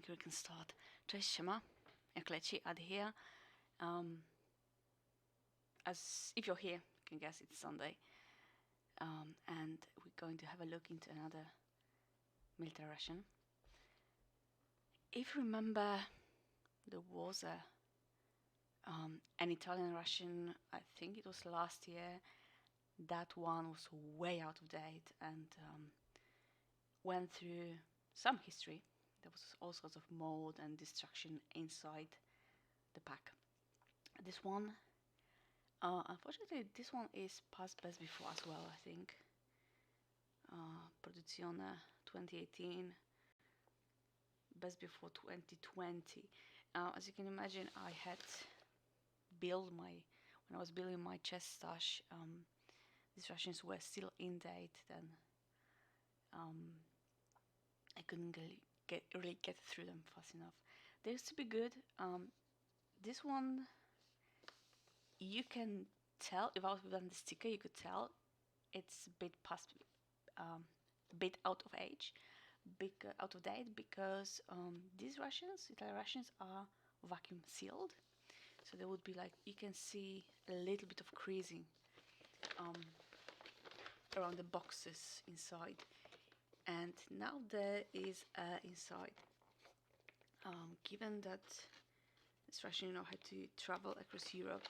think we can start. Cześć, siema, jak leci, Ad here. As if you're here, you can guess it's Sunday. And we're going to have a look into another military ration. If you remember, there was an Italian ration, I think it was last year. That one was way out of date and went through some history. There was all sorts of mold and destruction inside the pack. This one, unfortunately, this one is past best before as well, I think. Produzione 2018, best before 2020. As you can imagine, I had when I was building my chest stash, these rations were still in date. Then I couldn't really get through them fast enough. They used to be good. This one, you can tell, if I was without the sticker, you could tell it's a bit past, a bit out of date, because these rations, Italian rations, are vacuum sealed. So there would be like, you can see a little bit of creasing around the boxes inside. And now there is inside. Given that this ration, had to travel across Europe,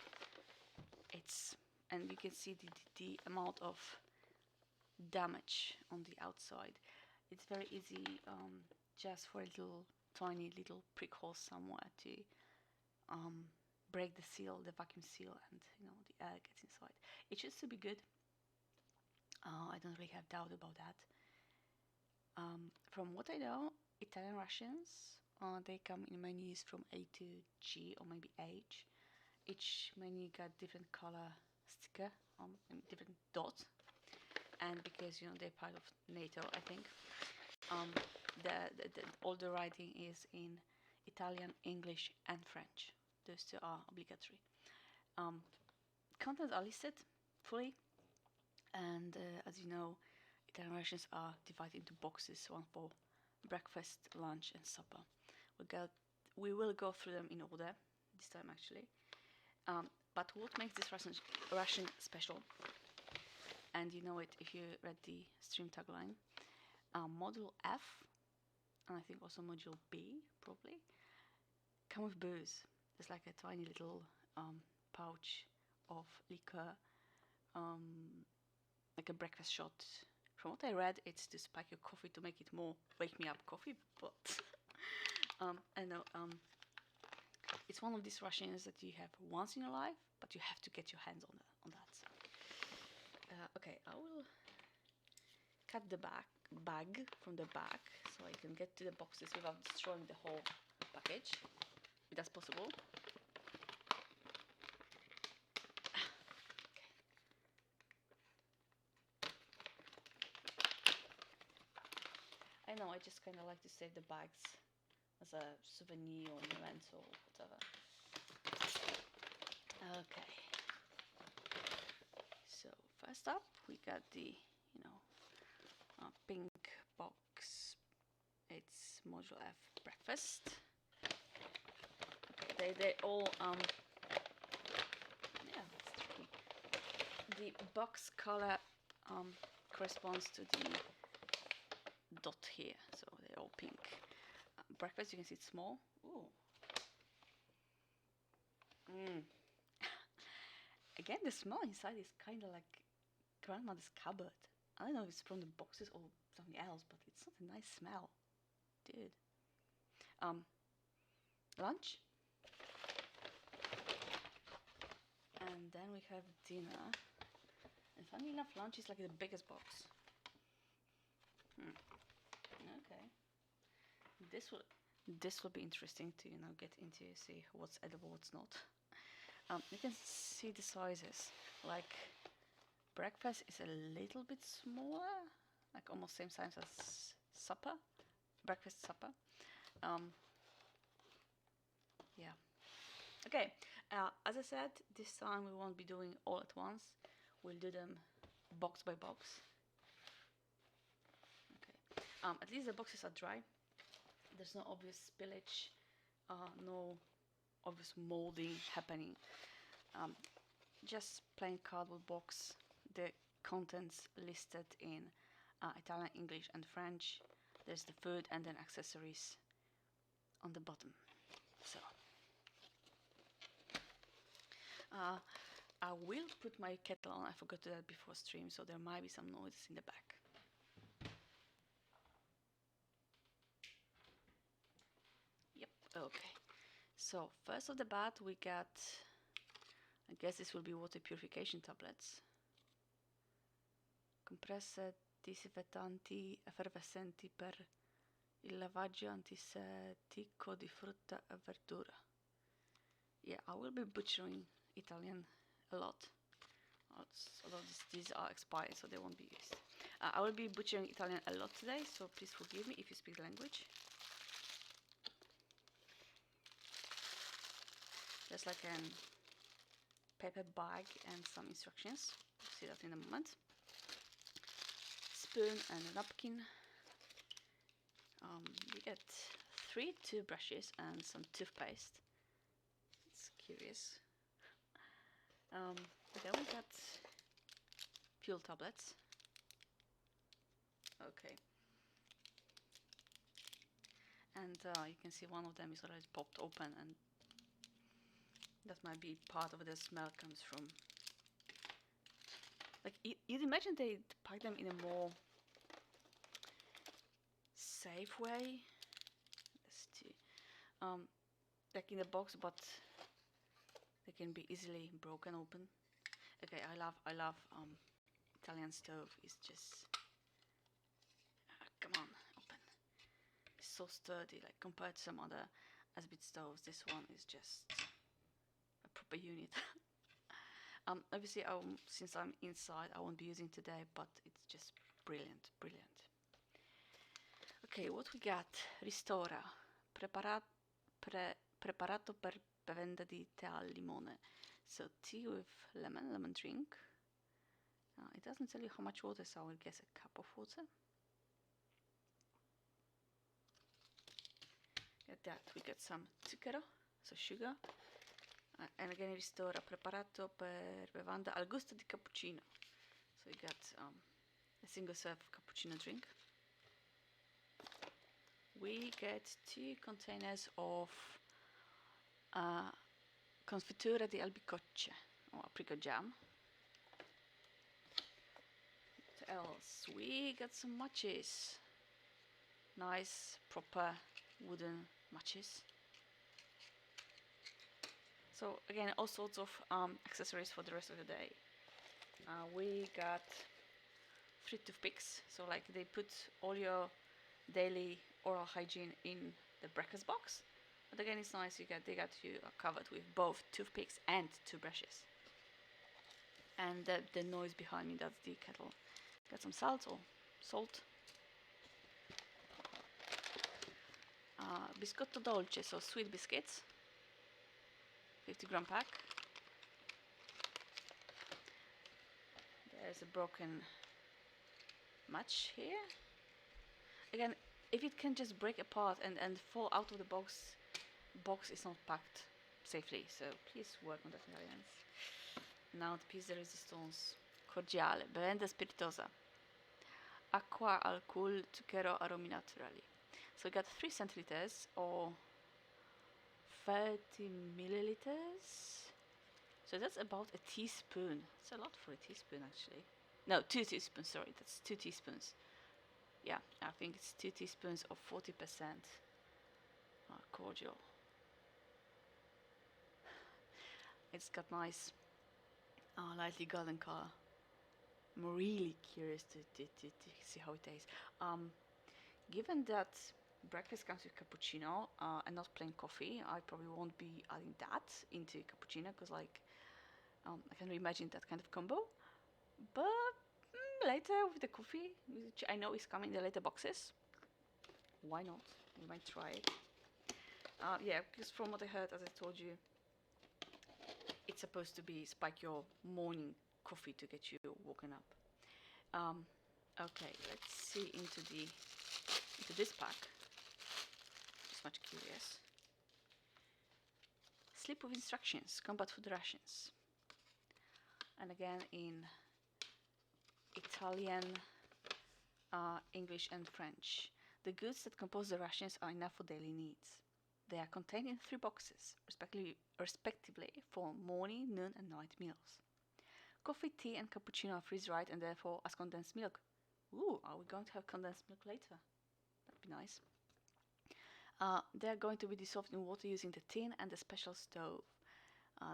and you can see the amount of damage on the outside. It's very easy, just for a tiny little prick hole somewhere to break the seal, the vacuum seal, and the air gets inside. It used to be good. I don't really have doubt about that. From what I know, Italian rations, they come in menus from A to G or maybe H. Each menu got different color sticker and different dots. And because they're part of NATO, I think, all the writing is in Italian, English, and French. Those two are obligatory. Contents are listed fully, and as you know, Italian rations are divided into boxes, one for breakfast, lunch, and supper. We will go through them in order this time, actually. But what makes this ration special, and you know it if you read the stream tagline, Modulo F, and I think also Modulo B, probably, come with booze. There's like a tiny little pouch of liquor, like a breakfast shot. From what I read, it's to spike your coffee, to make it more wake me up coffee, but I know it's one of these rations that you have once in your life, but you have to get your hands on that. Okay, I will cut the bag from the back so I can get to the boxes without destroying the whole package, if that's possible. I know, I just kind of like to save the bags as a souvenir or memento or whatever. Okay. So first up, we got the, pink box. It's Modulo F breakfast. Okay, they all it's tricky. The box color corresponds to the dot here, so they're all pink. Breakfast, you can see it's small. Ooh. Again, the smell inside is kind of like grandmother's cupboard. I don't know if it's from the boxes or something else, but it's not a nice smell, dude. Lunch, and then we have dinner. And funny enough, lunch is like the biggest box. Okay. This will be interesting to get into, see what's edible, what's not. You can see the sizes. Like breakfast is a little bit smaller, like almost same size as supper, breakfast supper. Yeah. Okay. As I said, this time we won't be doing all at once. We'll do them box by box. Okay. At least the boxes are dry. There's no obvious spillage, no obvious molding happening. Just plain cardboard box. The contents listed in Italian, English, and French. There's the food and then accessories on the bottom. So I will put my kettle on. I forgot to do that before stream, so there might be some noises in the back. Yep. Okay. So first of the bat, we got. I guess this will be water purification tablets. Compresse disinfettanti effervescenti per il lavaggio antiseptico di frutta e verdura. Yeah, I will be butchering Italian a lot. Although these are expired, so they won't be used. I will be butchering Italian a lot today, so please forgive me if you speak the language. There's like a paper bag and some instructions. We'll see that in a moment. Spoon and a napkin. We get 3 toothbrushes and some toothpaste. It's curious. Then we got fuel tablets. Okay. And you can see one of them is already popped open, and that might be part of the smell comes from. Like you'd imagine they'd pack them in a more safe way. Let's see. Like in a box, but they can be easily broken open. Okay, I love Italian stove. It's just come on, open. It's so sturdy. Like compared to some other Asbit stoves, this one is just a proper unit. Obviously, since I'm inside, I won't be using today, but it's just brilliant, brilliant. Okay, what we got? Ristora, preparato per bevanda di tè al limone. So tea with lemon drink. It doesn't tell you how much water, so I will guess a cup of water. At that we got some zucchero, so sugar. And again, ristora preparato per bevanda al gusto di cappuccino. So you got a single serve cappuccino drink. We get 2 containers of confitura di albicocce or apricot jam. What else? We got some matches. Nice, proper wooden matches. So again, all sorts of accessories for the rest of the day. We got 3 toothpicks. So like they put all your daily oral hygiene in the breakfast box. But again, it's nice. They got you covered with both toothpicks and toothbrushes. And the noise behind me, that's the kettle. Got some salt. Biscotto dolce, so sweet biscuits. 50-gram pack. There's a broken match here. Again, if it can just break apart and fall out of the box is not packed safely, so please work on that, Italians. Now the piece de resistance. Cordiale, bevanda spiritosa. Acqua, alcohol, zucchero, aromi naturali. So we got 3 centiliters or 30 milliliters. So that's about a teaspoon. It's a lot for a teaspoon, actually. No, 2 teaspoons, sorry, that's 2 teaspoons. Yeah, I think it's 2 teaspoons of 40% cordial. It's got nice lightly golden color. I'm really curious to see how it tastes. Given that breakfast comes with cappuccino and not plain coffee, I probably won't be adding that into cappuccino because like I can imagine that kind of combo. But later with the coffee, which I know is coming in the later boxes, why not? We might try it. Yeah, because from what I heard, as I told you, it's supposed to be spike your morning coffee to get you woken up. Okay, let's see into this pack. much curious. Slip with instructions, combat food rations. And again in Italian, English and French. The goods that compose the rations are enough for daily needs. They are contained in 3 boxes, respectively for morning, noon and night meals. Coffee, tea and cappuccino are freeze-dried and therefore as condensed milk. Ooh, are we going to have condensed milk later? That'd be nice. They are going to be dissolved in water using the tin and the special stove.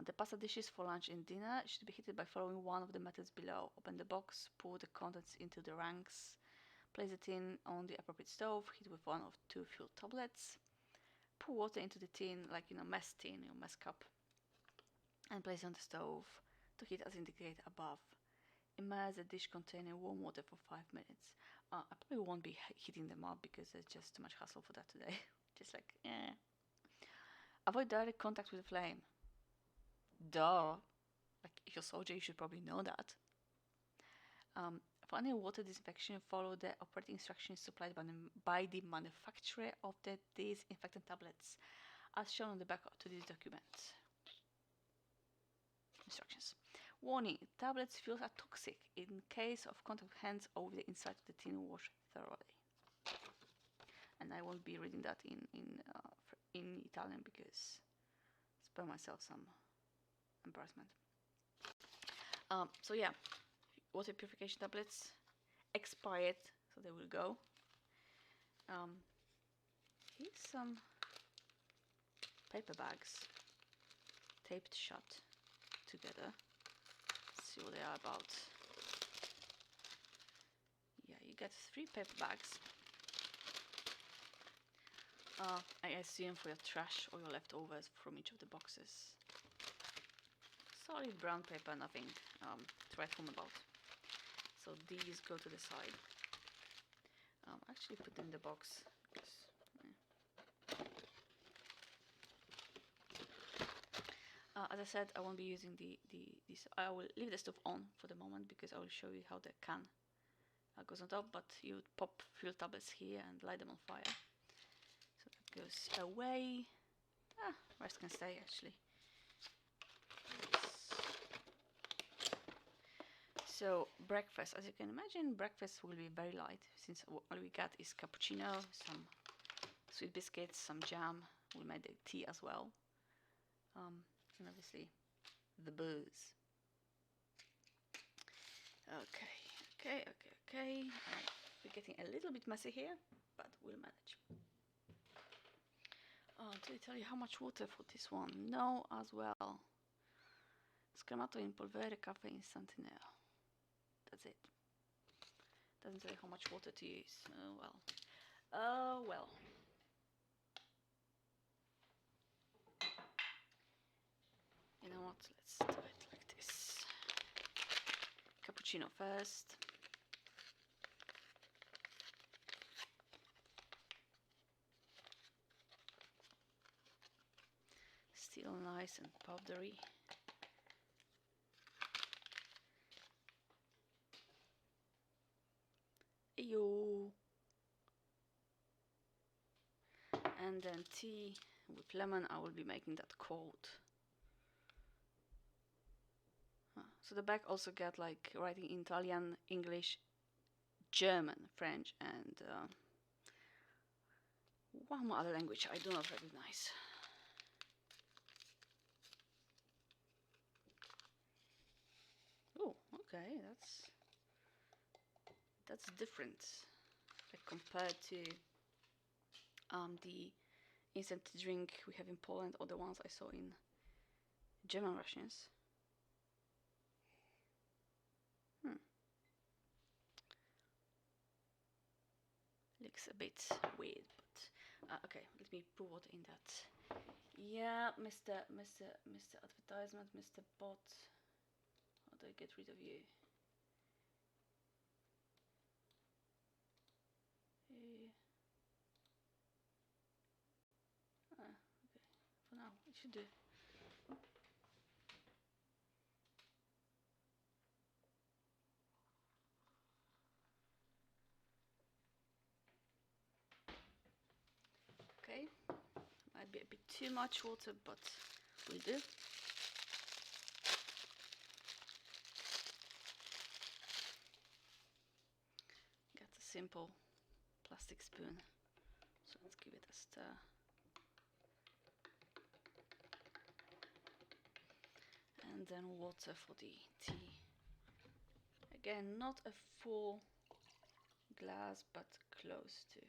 The pasta dishes for lunch and dinner should be heated by following one of the methods below. Open the box, pour the contents into the ranks, place the tin on the appropriate stove, heat with 1 or 2 fuel tablets, pour water into the tin, like in a mess tin, your mess cup, and place it on the stove to heat as indicated above. Immerse the dish container in warm water for 5 minutes. I probably won't be heating them up because there's just too much hassle for that today. Just like, Avoid direct contact with the flame. Duh. Like, if you're a soldier, you should probably know that. For any water disinfection, follow the operating instructions supplied by the manufacturer of the disinfectant tablets, as shown on the back to this document. Instructions. Warning, tablets fuels are toxic. In case of contact with hands over the inside of the tin, wash thoroughly. And I won't be reading that in Italian because spare myself some embarrassment. So yeah, water purification tablets expired, so they will go. Here's some paper bags taped shut together. Let's see what they are about. Yeah, you get 3 paper bags. I assume for your trash or your leftovers from each of the boxes. Solid brown paper, nothing to write home about. So these go to the side. Actually put them in the box. As I said, I won't be using this. I will leave the stove on for the moment because I will show you how the can goes on top. But you would pop fuel tablets here and light them on fire. So that goes away. Rest can stay actually. So breakfast, as you can imagine, breakfast will be very light since all we got is cappuccino, some sweet biscuits, some jam. We made the tea as well, and obviously the booze. Okay. We're getting a little bit messy here, but we'll manage. Did I tell you how much water for this one? No, as well. Scremato in polvere, caffè instantáneo. That's it. Doesn't tell you how much water to use. Oh well. You know what? Let's do it like this. Cappuccino first. Still nice and powdery. Ew. And then tea with lemon. I will be making that cold. So the back also got like writing in Italian, English, German, French, and one more other language I do not recognize. Oh, okay, that's different, like compared to the instant drink we have in Poland or the ones I saw in German rations. Looks a bit weird, but okay, let me put water in that. Yeah, Mr. Advertisement, Mr. Bot. How do I get rid of you? Okay, for now, it should do. Okay. a bit too much water, but will do. Got a simple plastic spoon, so let's give it a stir. And then water for the tea. Again, not a full glass, but close to.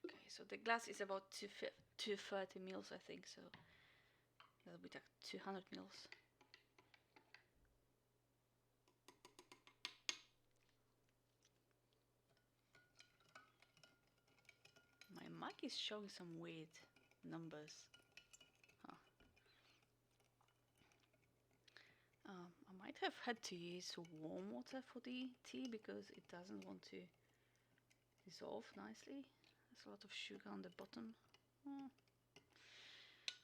Okay, so the glass is about 230 mils, I think, so that'll be like 200 mils. My mic is showing some weird numbers. Huh. I might have had to use warm water for the tea because it doesn't want to dissolve nicely. There's a lot of sugar on the bottom.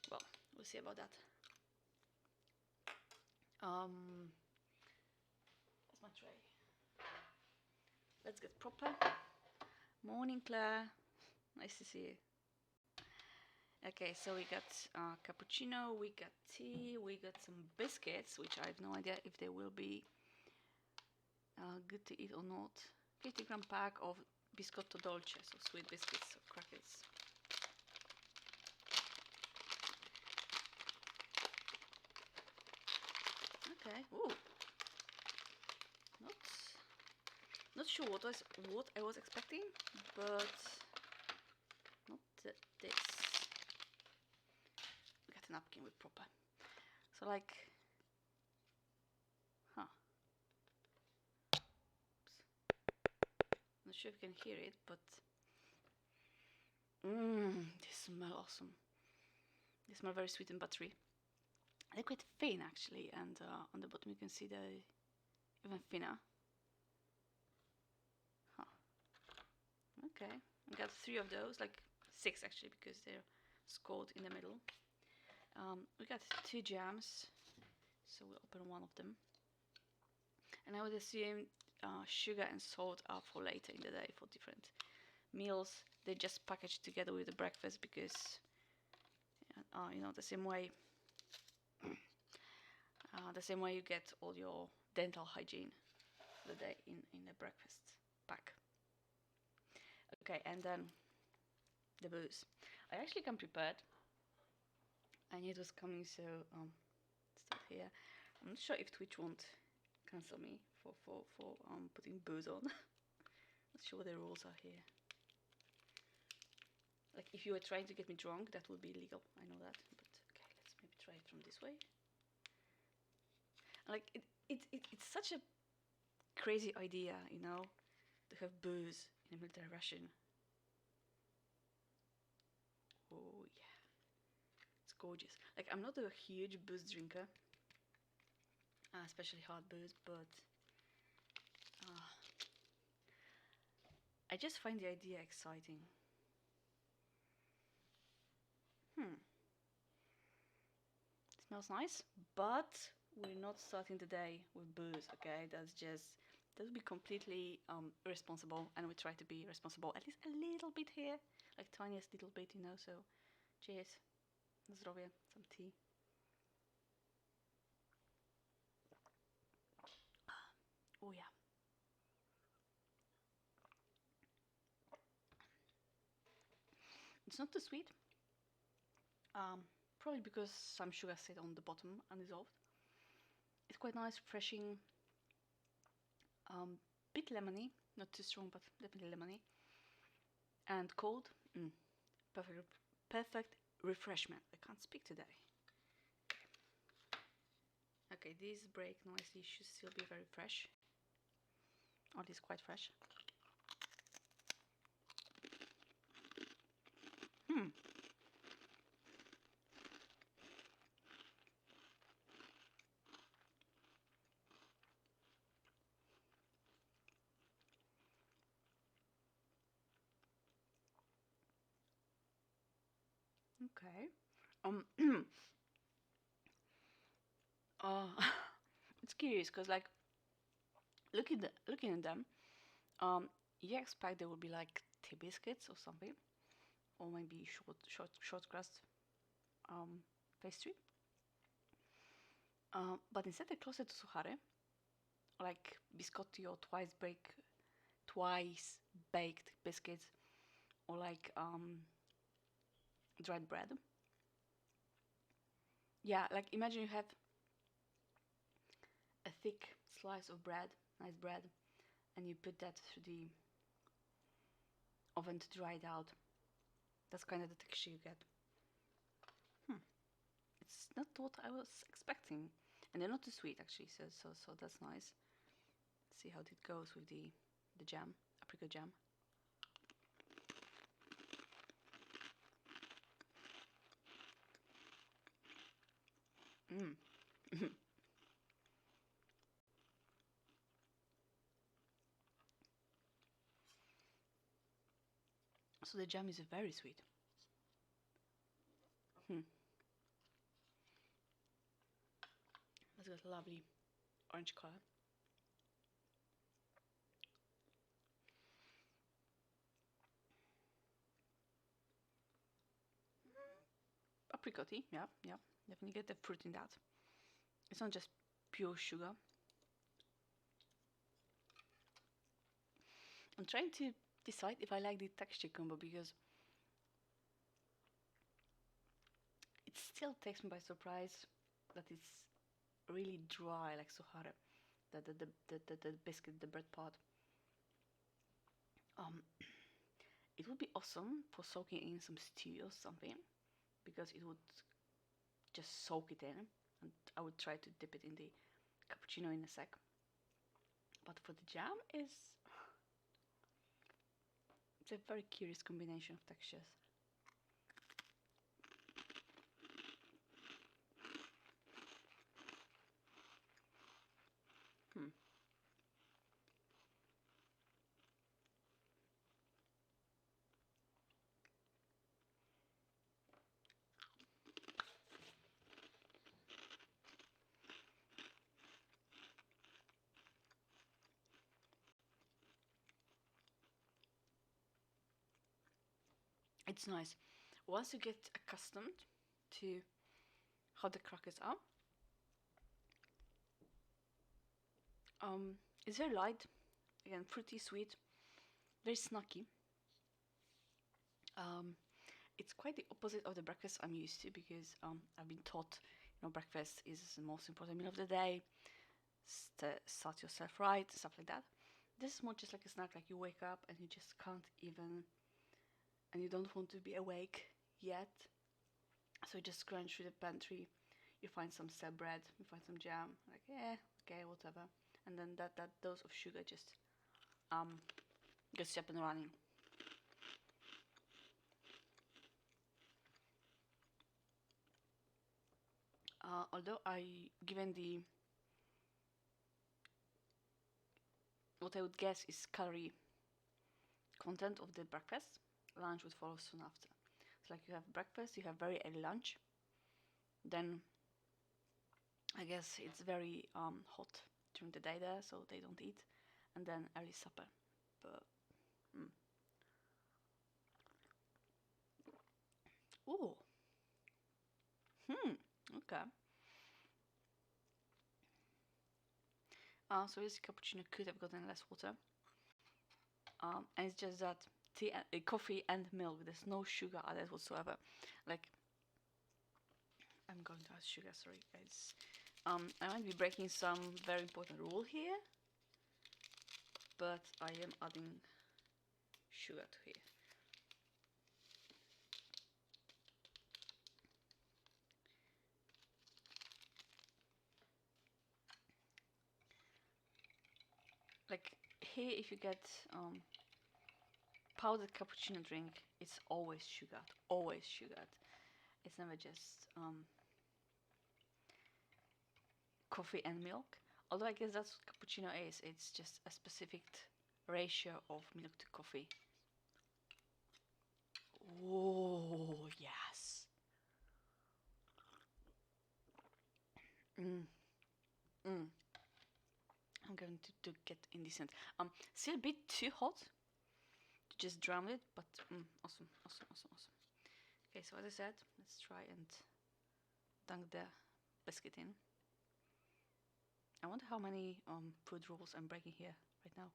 Well, we'll see about that. That's my tray. Let's get proper. Morning, Claire. Nice to see you. Okay, so we got cappuccino, we got tea, we got some biscuits, which I have no idea if they will be good to eat or not. 50-gram pack of biscotto dolce, so sweet biscuits or crackers. Okay, ooh. Not sure what I was expecting, but not this. We got a napkin with proper. So like, Oops. Not sure if you can hear it, but they smell awesome. They smell very sweet and buttery. They're quite thin actually, and on the bottom you can see they're even thinner. Okay, I got 3 of those, like 6 actually, because they're scored in the middle. We got 2 jams, so we'll open one of them. And I would assume sugar and salt are for later in the day for different meals. They just packaged together with the breakfast because, you know, the same way you get all your dental hygiene for the day in the breakfast pack. Okay, and then the booze. I actually come prepared. I knew it was coming, so start here. I'm not sure if Twitch won't cancel me for putting booze on. Not sure what the rules are here. Like if you were trying to get me drunk, that would be illegal. I know that, but okay, let's maybe try it from this way. Like it's such a crazy idea, you know, to have booze in a military ration. Oh yeah, it's gorgeous. Like I'm not a huge booze drinker, especially hard booze, but I just find the idea exciting. Smells nice, but we're not starting the day with booze, okay? That would be completely irresponsible, and we try to be responsible at least a little bit here, like tiniest little bit, you know. So, cheers, na zdrowie, some tea. Oh yeah. It's not too sweet. Probably because some sugar stayed on the bottom undissolved. It's quite nice, refreshing. Bit lemony, not too strong, but definitely lemony. And cold, perfect refreshment. I can't speak today. Okay, these break nicely, should still be very fresh. Or at least quite fresh. Okay. It's curious because, like, looking at them, you expect they would be like tea biscuits or something, or maybe short crust pastry. But instead, they're closer to suchary, like biscotti or twice baked biscuits, or like dried bread. Yeah, like imagine you have a thick slice of bread, nice bread, and you put that through the oven to dry it out. That's kind of the texture you get. It's not what I was expecting, and they're not too sweet actually. So that's nice. See how it goes with the jam, apricot jam. So the jam is very sweet. It's got a lovely orange color. Apricotty, yeah, definitely get the fruit in that. It's not just pure sugar. I'm trying to decide if I like the texture combo because it still takes me by surprise that it's really dry like suchary, the biscuit, the bread part. It would be awesome for soaking in some stew or something because it would just soak it in, and I would try to dip it in the cappuccino in a sec. But for the jam, it's a very curious combination of textures. It's nice. Once you get accustomed to how the crackers are, it's very light, again, fruity, sweet, very snacky. It's quite the opposite of the breakfast I'm used to because I've been taught, breakfast is the most important meal of the day. Start yourself right, stuff like that. This is more just like a snack, like you wake up and you just can't even, and you don't want to be awake yet. So you just scrunch through the pantry, you find some stale bread, you find some jam, like okay, whatever, and then that dose of sugar just gets you up and running. Although given the what I would guess is calorie content of the breakfast, lunch would follow soon after. It's like you have breakfast, you have very early lunch, then I guess it's very hot during the day there, so they don't eat, and then early supper. But ooh, okay. So this cappuccino could have gotten less water, and it's just that coffee and milk. There's no sugar added whatsoever. Like, I'm going to add sugar. Sorry, guys. I might be breaking some very important rule here, but I am adding sugar to here. Like here, if you get powdered cappuccino drink, it's always sugared. Always sugared. It's never just coffee and milk. Although I guess that's what cappuccino is. It's just a specific ratio of milk to coffee. Oh, yes. I'm going to get indecent. Still a bit too hot just drowned it, but awesome, awesome, awesome, awesome. Okay, so as I said, let's try and dunk the biscuit in. I wonder how many food rules I'm breaking here right now.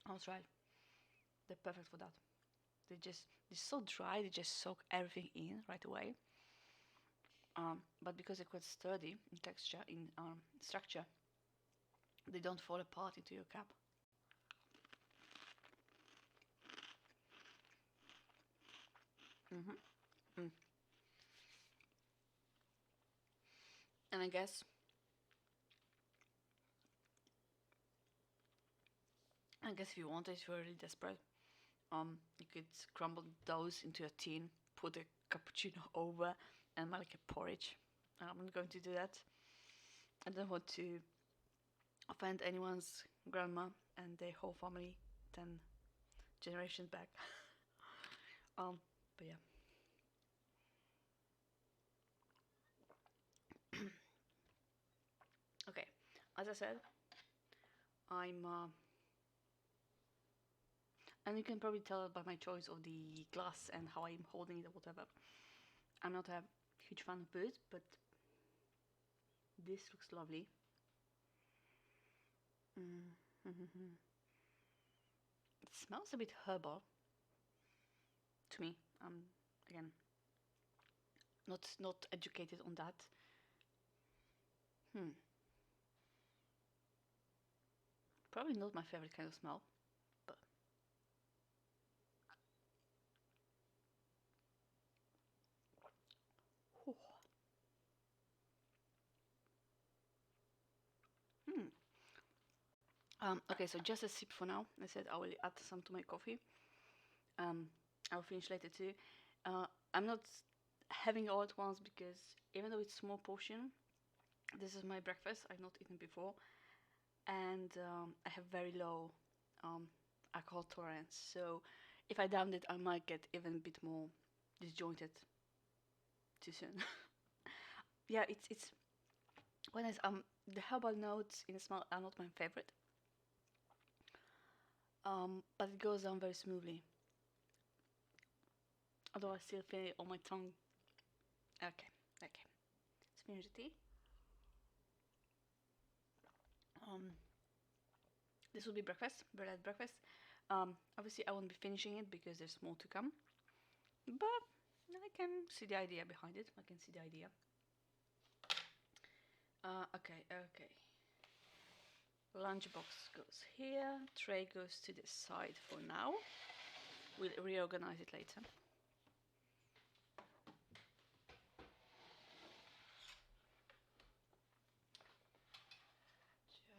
I was right. They're perfect for that. They're so dry. They just soak everything in right away. But because they're quite sturdy in texture, in structure, they don't fall apart into your cup. And I guess if you wanted, if you're really desperate, you could crumble those into a tin, put a cappuccino over, and make a porridge. I'm not going to do that. I don't want to offend anyone's grandma and their whole family 10 generations back. But yeah. Okay, as I said, I'm and you can probably tell by my choice of the glass and how I'm holding it or whatever. I'm not a huge fan of booze, but this looks lovely. It smells a bit herbal to me. Again, not educated on that. Probably not my favorite kind of smell, but okay, so just a sip for now. I said I will add some to my coffee. I'll finish later too. I'm not having all at once because even though it's small portion, this is my breakfast. I've not eaten before, and I have very low alcohol tolerance. So if I downed it, I might get even a bit more disjointed too soon. Yeah, it's when it's the herbal notes in the smell are not my favorite. But it goes down very smoothly. Although I still feel it on my tongue. Okay. Let's finish the tea. This will be breakfast, very light breakfast. Obviously I won't be finishing it because there's more to come. But I can see the idea behind it. I can see the idea. Okay. Lunchbox goes here. Tray goes to the side for now. We'll reorganize it later.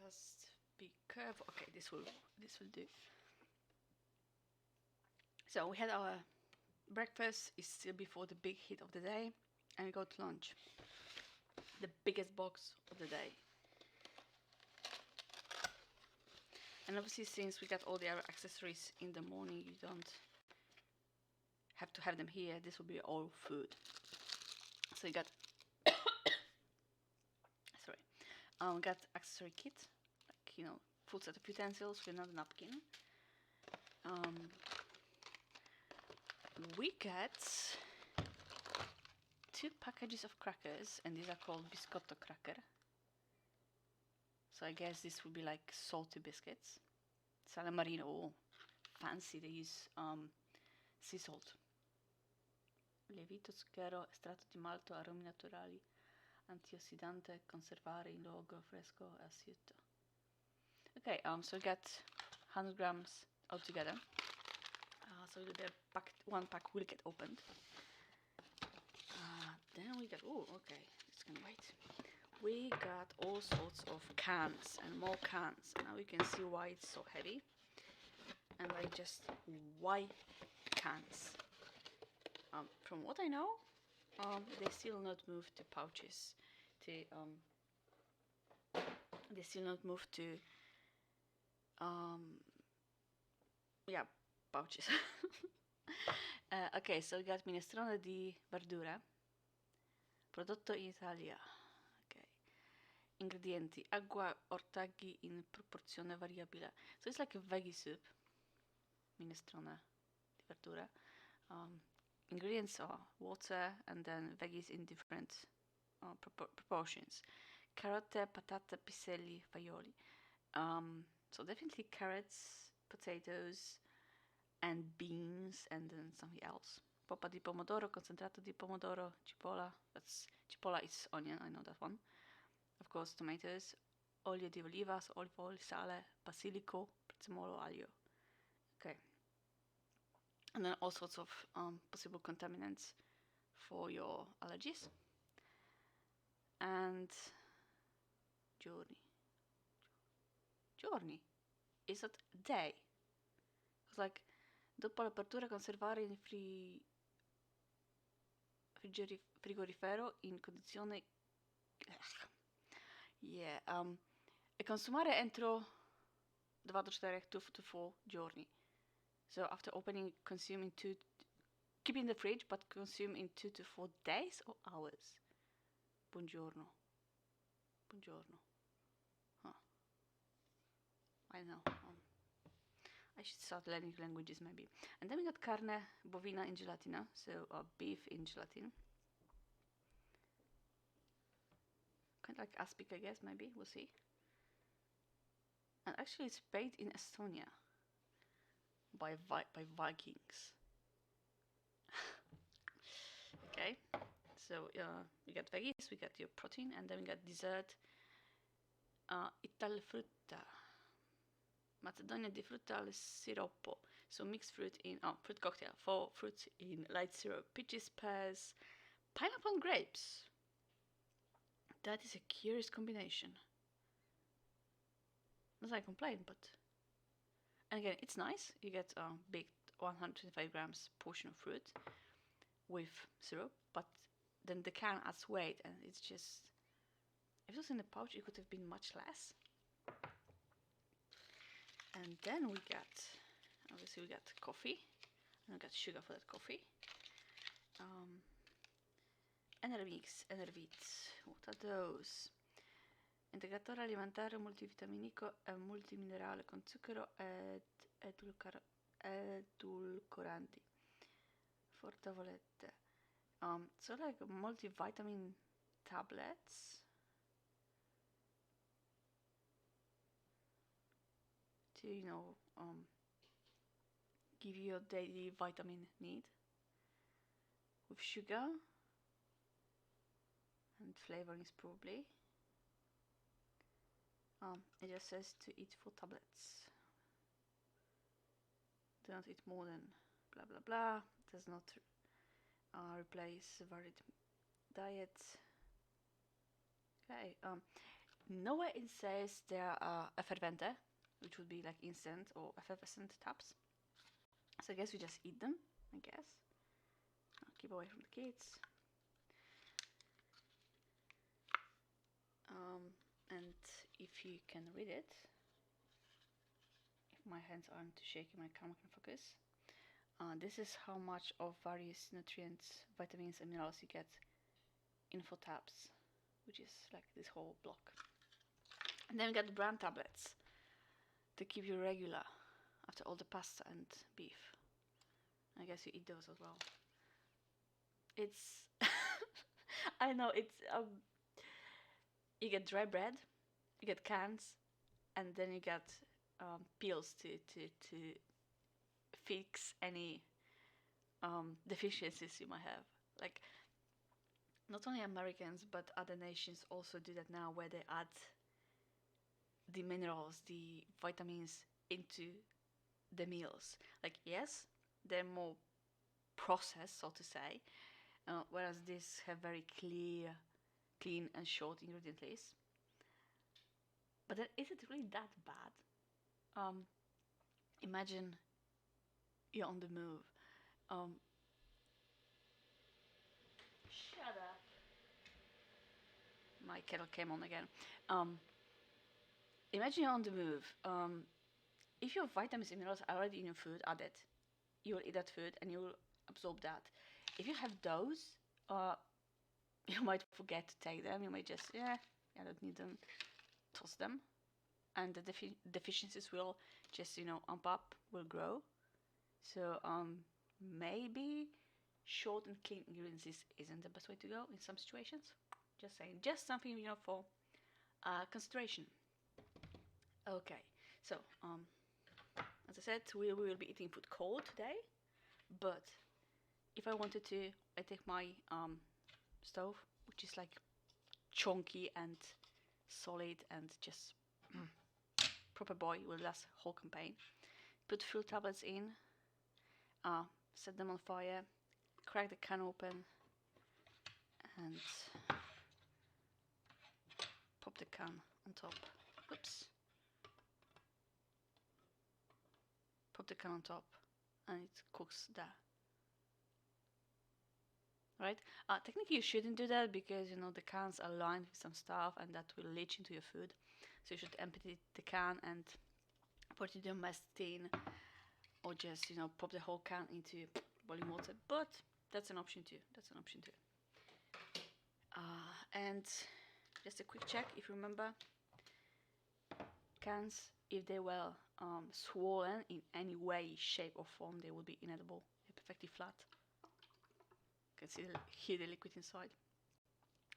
Just be careful. Okay, this will do. So we had our breakfast. Is still before the big hit of the day, and we go to lunch. The biggest box of the day. And obviously, since we got all the other accessories in the morning, you don't have to have them here. This will be all food. So you got we got accessory kit, like full set of utensils with another napkin. We got 2 packages of crackers, and these are called biscotto cracker. So I guess this would be like salty biscuits. San Marino, fancy, they use sea salt. Lievito, zucchero, estratto di malto, aromi naturali, antiossidante, conservare in luogo fresco e asciutto. Okay, so we got 100 grams altogether. So one pack will get opened. Then we got, okay, it's gonna wait. We got all sorts of cans and more cans. Now you can see why it's so heavy. And like just white cans. From what I know, they still not moved to pouches. They still not moved to pouches. Okay, so we got minestrone di verdura, prodotto in Italia. Okay, Ingredienti: acqua, ortaggi in proporzione variabile. So it's like a veggie soup, minestrone di verdure. Ingredients are water and then veggies in different proportions. Carote, patate, piselli, faioli. So definitely carrots, potatoes, and beans, and then something else. Poppa di pomodoro, concentrato di pomodoro, cipolla. Cipolla is onion, I know that one. Of course, tomatoes, olio di oliva, so olive oil, sale, basilico, prezzemolo, aglio. Okay. And then all sorts of possible contaminants for your allergies. And giorni. Is that day? It's like dopo l'apertura conservare in frigorifero in condizioni e consumare entro 24 to 4 giorni. So after opening, consume in keep in the fridge, but consume in 2 to 4 days or hours. Buongiorno. Huh. I don't know. I should start learning languages maybe. And then we got carne bovina in gelatina, so beef in gelatin. Kind of like aspic, I guess, maybe. We'll see. And actually it's made in Estonia by Vikings. Okay, so we got veggies, we got your protein, and then we got dessert. Italfrutta. Macedonia di frutta al siroppo. So mixed fruit in fruit cocktail. 4 fruits in light syrup. Peaches, pears, pineapple and grapes. That is a curious combination. Not that I complain, but... And again, it's nice. You get a big 125 grams portion of fruit with syrup, but then the can adds weight, and it's just... If it was in a pouch, it could have been much less. And then we got... Obviously we got coffee. And we got sugar for that coffee. Enervix, Enervit. What are those? Integratore alimentare multivitaminico e multiminerale con zucchero ed edulcoranti. Fortavolette. So like multivitamin tablets to, you know, give you your daily vitamin need with sugar and flavorings probably. It just says to eat 4 tablets. Do not eat more than blah blah blah. Does not replace varied diet. Okay. Nowhere it says there are effervente, which would be like instant or effervescent taps. So I guess we just eat them, I guess. Keep away from the kids. And if you can read it, if my hands aren't too shaky, my camera can focus. This is how much of various nutrients, vitamins and minerals you get in 4 tabs, which is like this whole block. And then we got the bran tablets to keep you regular after all the pasta and beef. I guess you eat those as well. It's I know it's you get dry bread, you get cans, and then you get pills to fix any deficiencies you might have. Like, not only Americans but other nations also do that now, where they add the minerals, the vitamins into the meals. Like, yes, they're more processed, so to say, whereas these have very clean and short ingredient list. But then, is it really that bad? Imagine you're on the move. Shut up. My kettle came on again. Imagine you're on the move. If your vitamins and minerals are already in your food, added, you will eat that food and you will absorb that. If you have those, you might forget to take them. You might just, I don't need them. Toss them, and the deficiencies will just, you know, amp up, will grow. So maybe short and clean ingredients isn't the best way to go in some situations. Just saying, just something, you know, for consideration. Okay, so as I said, we will be eating food cold today, but if I wanted to, I take my stove, which is like chunky and solid and just proper boy, will last whole campaign. Put fuel tablets in, set them on fire, crack the can open, and pop the can on top. Oops. Pop the can on top, and it cooks there. Right? Technically you shouldn't do that because, you know, the cans are lined with some stuff and that will leach into your food. So you should empty the can and put it in a mess tin, or just, you know, pop the whole can into boiling water. But that's an option too. That's an option too. And just a quick check, if you remember, cans, if they were swollen in any way, shape or form, they will be inedible. They're perfectly flat. You can see here the liquid inside.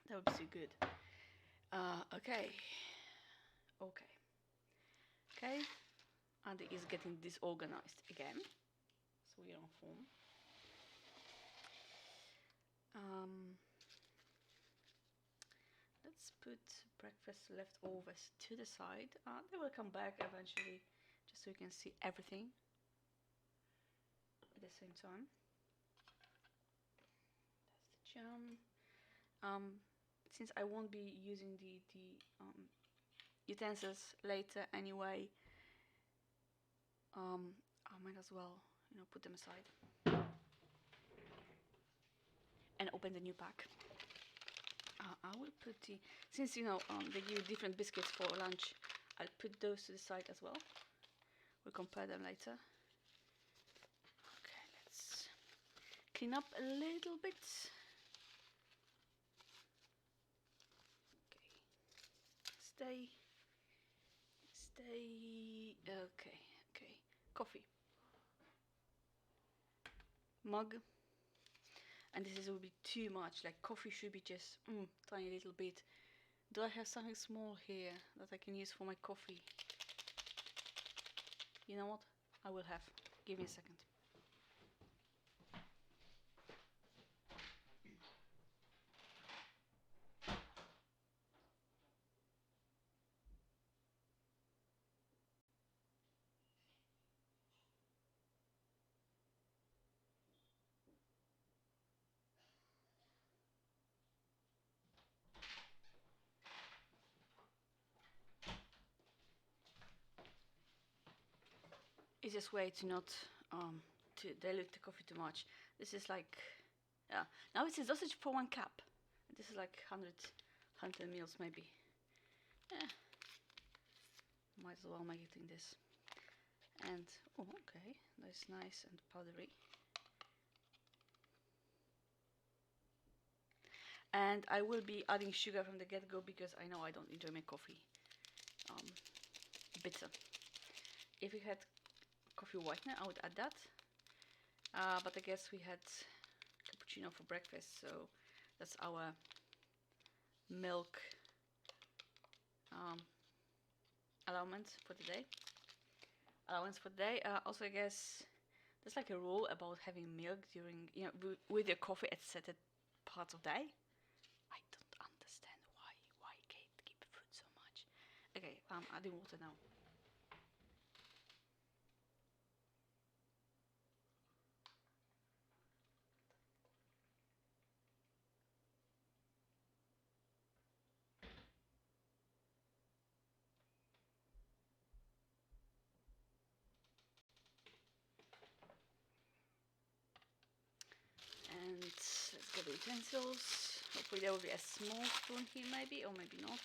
That would be so good. Okay. And it is getting disorganized again, so we are on form. Let's put breakfast leftovers to the side. They will come back eventually, just so you can see everything at the same time. That's the jam. Since I won't be using the utensils later anyway, I might as well, you know, put them aside and open the new pack. I will put since, you know, they give you different biscuits for lunch, I'll put those to the side as well. We'll compare them later. Okay, let's clean up a little bit. Okay, stay. Okay. Coffee mug, and this will be too much. Like, coffee should be just tiny little bit. Do I have something small here that I can use for my coffee? You know what? I will have. Give me a second. Easiest way to not to dilute the coffee too much. This is like, yeah. Now it's a dosage for 1 cup. This is like 100 mils maybe. Yeah. Might as well make it in this. And oh, okay, that's nice and powdery. And I will be adding sugar from the get-go because I know I don't enjoy my coffee bitter. If we had coffee whitener, I would add that. But I guess we had cappuccino for breakfast, so that's our milk allowance for the day. Also, I guess there's like a rule about having milk during, you know, with your coffee at certain parts of day. I don't understand why gatekeep food so much. Okay, I'm adding water now. And let's get the utensils. Hopefully there will be a small spoon here, maybe, or maybe not.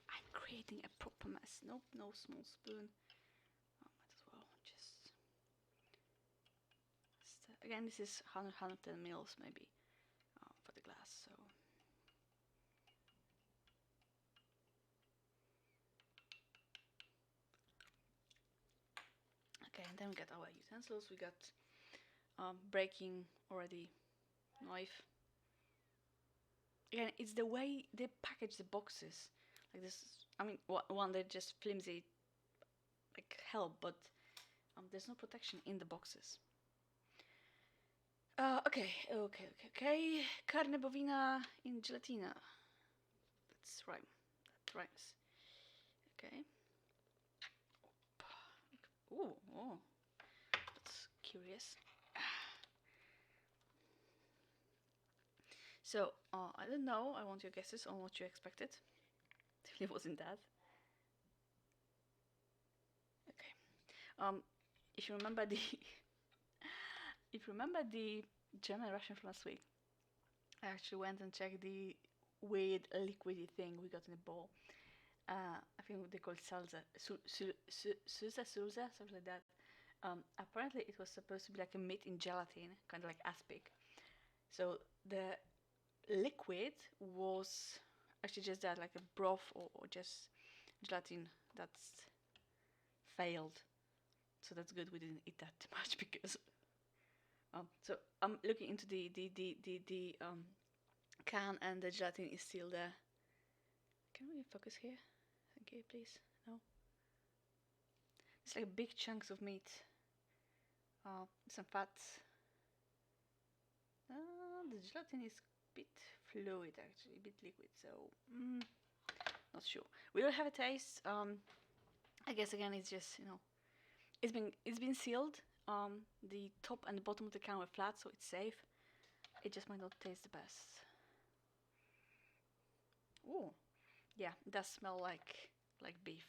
I'm creating a proper mess. Nope, no small spoon. Oh, might as well just again, this is 110 mils maybe. Then we got our utensils. We got breaking already knife. Again, it's the way they package the boxes. Like this, I mean, one, they're just flimsy like hell, but there's no protection in the boxes. Okay. Carne bovina in gelatina. That's rhyme. That rhymes. Okay. Oh, that's curious. So, I don't know. I want your guesses on what you expected. Definitely wasn't that. Okay. If you remember the German Ration from last week, I actually went and checked the weird liquidy thing we got in a bowl. I think they call it salsa, something like that. Apparently, it was supposed to be like a meat in gelatin, kind of like aspic. So the liquid was actually just that, like a broth or just gelatin that's failed. So that's good. We didn't eat that too much because. So I'm looking into the can, and the gelatin is still there. Can we focus here? Thank you, please. No. It's like big chunks of meat. Some fats. The gelatin is a bit fluid, actually, a bit liquid. So not sure. We will have a taste. I guess again, it's just it's been sealed. The top and the bottom of the can were flat, so it's safe. It just might not taste the best. Oh, yeah, it does smell like beef.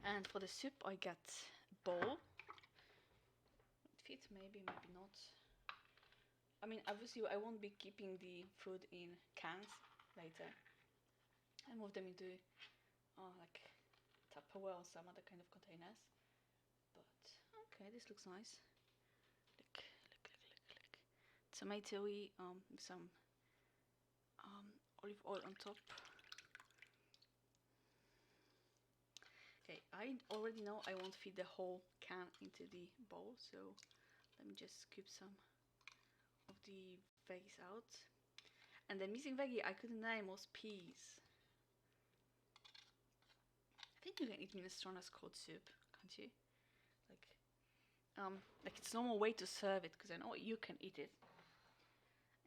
And for the soup, I got a bowl. It fits, maybe not. I mean, obviously, I won't be keeping the food in cans later. I move them into like Tupperware or some other kind of containers. But okay, this looks nice. Look. Tomatoey, some olive oil on top. Okay, I already know I won't feed the whole can into the bowl, so let me just scoop some of the veggies out. And the missing veggie I couldn't name was peas. I think you can eat minestrone as cold soup, can't you? Like it's normal way to serve it, because I know you can eat it.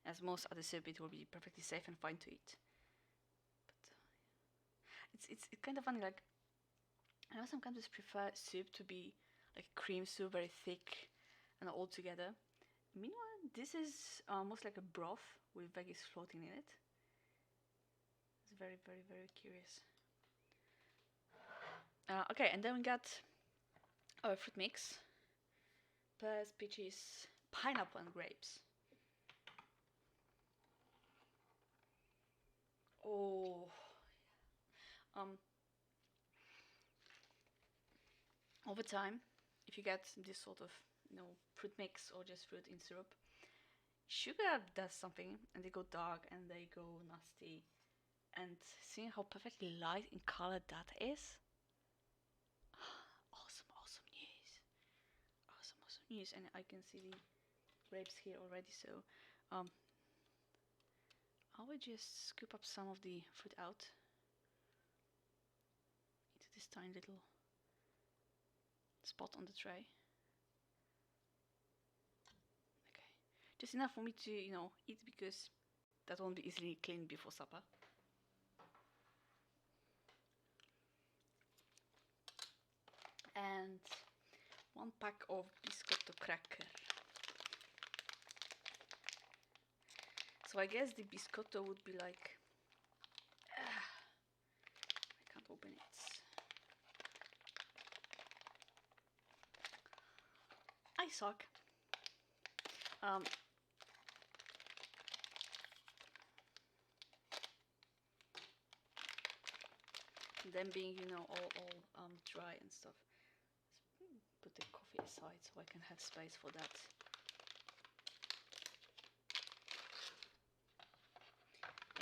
As most other soup, it will be perfectly safe and fine to eat. But it's kind of funny. Like, I know some countries prefer soup to be like cream soup, very thick and all together. Meanwhile, this is almost like a broth with veggies floating in it. It's very, very, very curious. Okay, and then we got our fruit mix. Pears, peaches, pineapple and grapes. Oh. Over time, if you get this sort of, fruit mix or just fruit in syrup, sugar does something, and they go dark and they go nasty. And seeing how perfectly light in color that is, awesome news. And I can see the grapes here already, so I will just scoop up some of the fruit out into this tiny little spot on the tray. Okay, just enough for me to eat, because that won't be easily cleaned before supper. And 1 pack of biscotto cracker. So I guess the biscotto would be like, I can't open it. I suck. Them being all dry and stuff. Put the coffee aside so I can have space for that.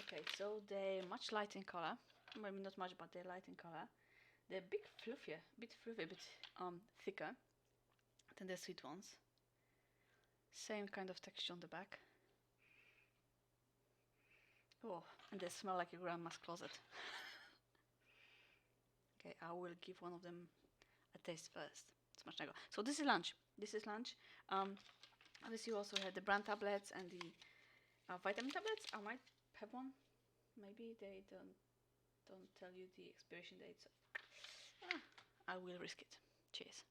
Okay, so they're much light in color. Maybe not much, but they're light in color. They're a bit fluffier, a bit thicker than the sweet ones. Same kind of texture on the back. Oh, and they smell like your grandma's closet. Okay, I will give one of them a taste first. So this is lunch. Obviously you also had the brand tablets and the vitamin tablets. I might have one. Maybe they don't tell you the expiration date. So I will risk it. Cheers.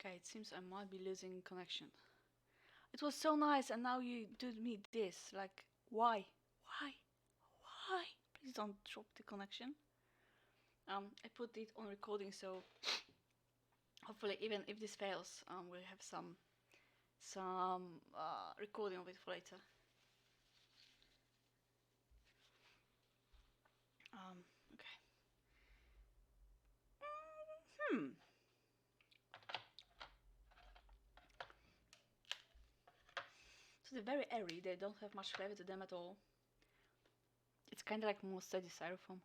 Okay, it seems I might be losing connection. It was so nice, and now you do me this. Like, why? Why? Please don't drop the connection. I put it on recording, so hopefully, even if this fails, we'll have some recording of it for later. Okay. So they're very airy. They don't have much flavor to them at all. It's kind of like more steady styrofoam.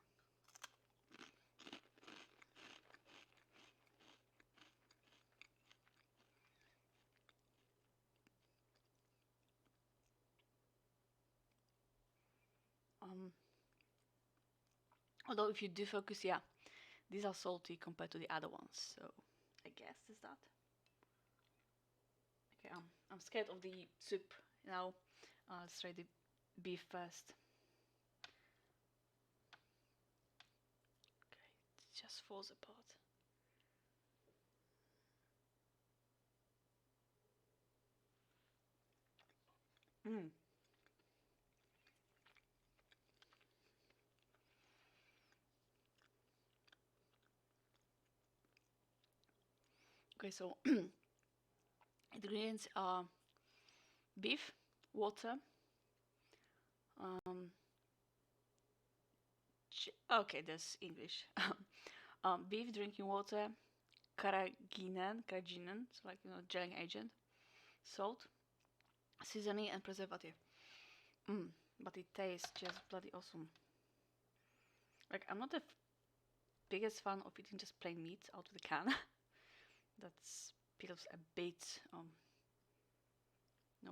Although if you do focus, yeah, these are salty compared to the other ones. So I guess is that. Okay, I'm scared of the soup now. Let's try the beef first. Okay, it just falls apart. Okay, so ingredients are beef, water, okay, that's English. Beef, drinking water, carrageenan, so like gelling agent, salt, seasoning, and preservative. But it tastes just bloody awesome. Like, I'm not the biggest fan of eating just plain meat out of the can. That feels a bit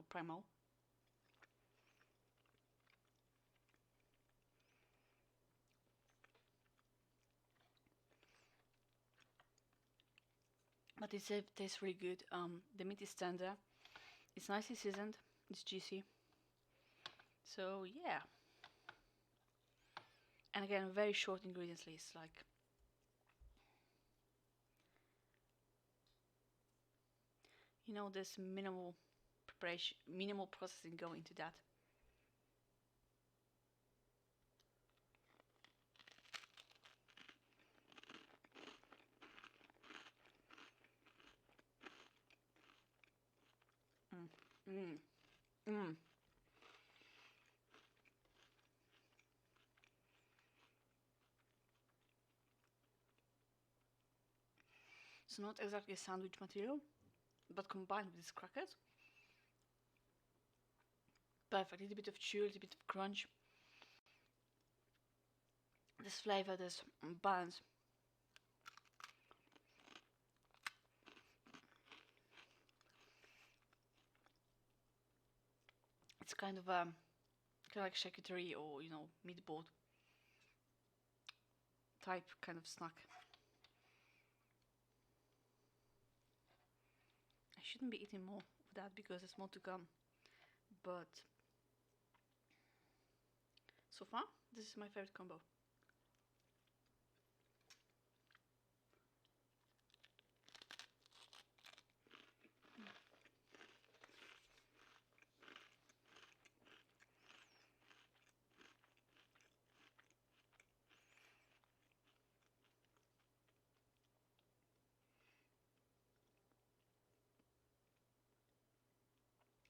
primal. But it tastes really good. The meat is tender. It's nicely seasoned. It's juicy. So yeah. And again, very short ingredients list. Like, there's minimal preparation, minimal processing going into that. So not exactly a sandwich material, but combined with these crackers. Perfect. A little bit of chew, a little bit of crunch. This flavor, this balance. It's kind of like charcuterie or meatball type kind of snack. I shouldn't be eating more of that because there's more to come. But so far, this is my favorite combo.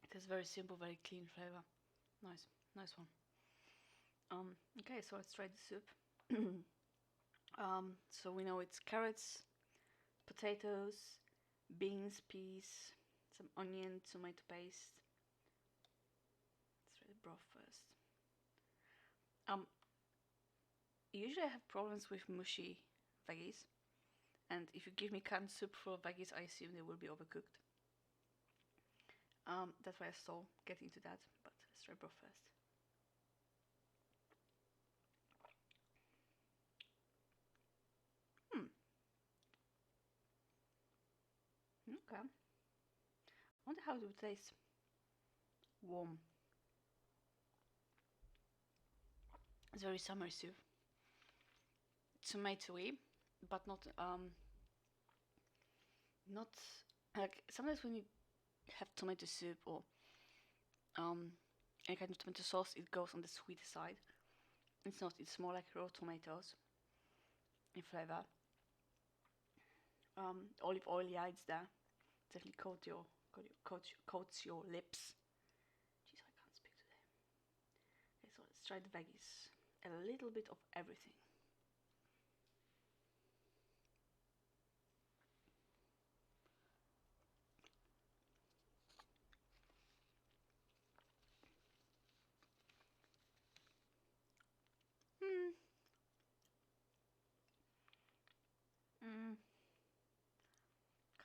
It is very simple, very clean flavor. Nice one. Okay, so let's try the soup. So we know it's carrots, potatoes, beans, peas, some onion, tomato paste. Let's try the broth first. Usually I have problems with mushy veggies, and if you give me canned soup full of veggies, I assume they will be overcooked. That's why I stall getting to that, but let's try broth first. Okay. I wonder how it would taste warm. It's very summer soup. Tomatoey, but not like sometimes when you have tomato soup or any kind of tomato sauce, it goes on the sweet side. It's not. It's more like raw tomatoes in flavor. Olive oil, yeah, it's there. Definitely coats your lips. Jeez, I can't speak today. Okay, so let's try the veggies. A little bit of everything.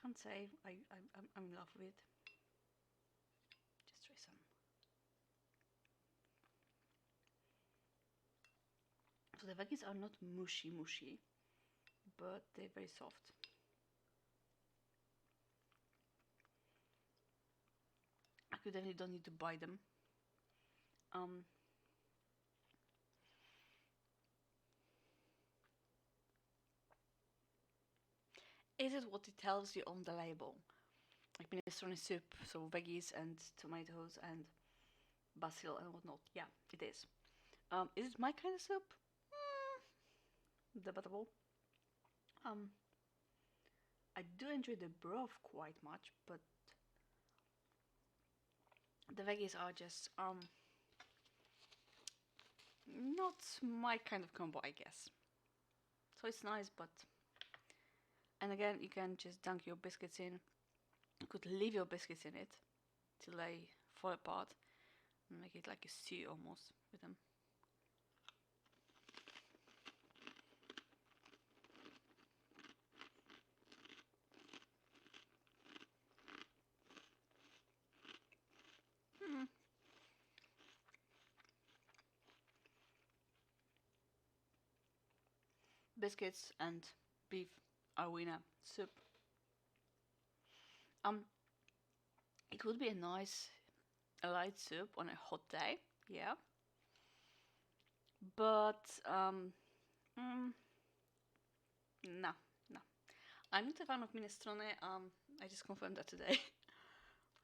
Can't say I'm in love with it. Just try some. So the veggies are not mushy, but they're very soft. You definitely don't need to buy them. Is it what it tells you on the label? Like minestrone soup, so veggies and tomatoes and basil and whatnot. Yeah, it is. Is it my kind of soup? Debatable. I do enjoy the broth quite much, but the veggies are just not my kind of combo, I guess. So it's nice, but and again, you can just dunk your biscuits in. You could leave your biscuits in it till they fall apart and make it like a stew almost with them. Biscuits and beef arena soup. It would be a nice light soup on a hot day, yeah. But no. I'm not a fan of minestrone. I just confirmed that today.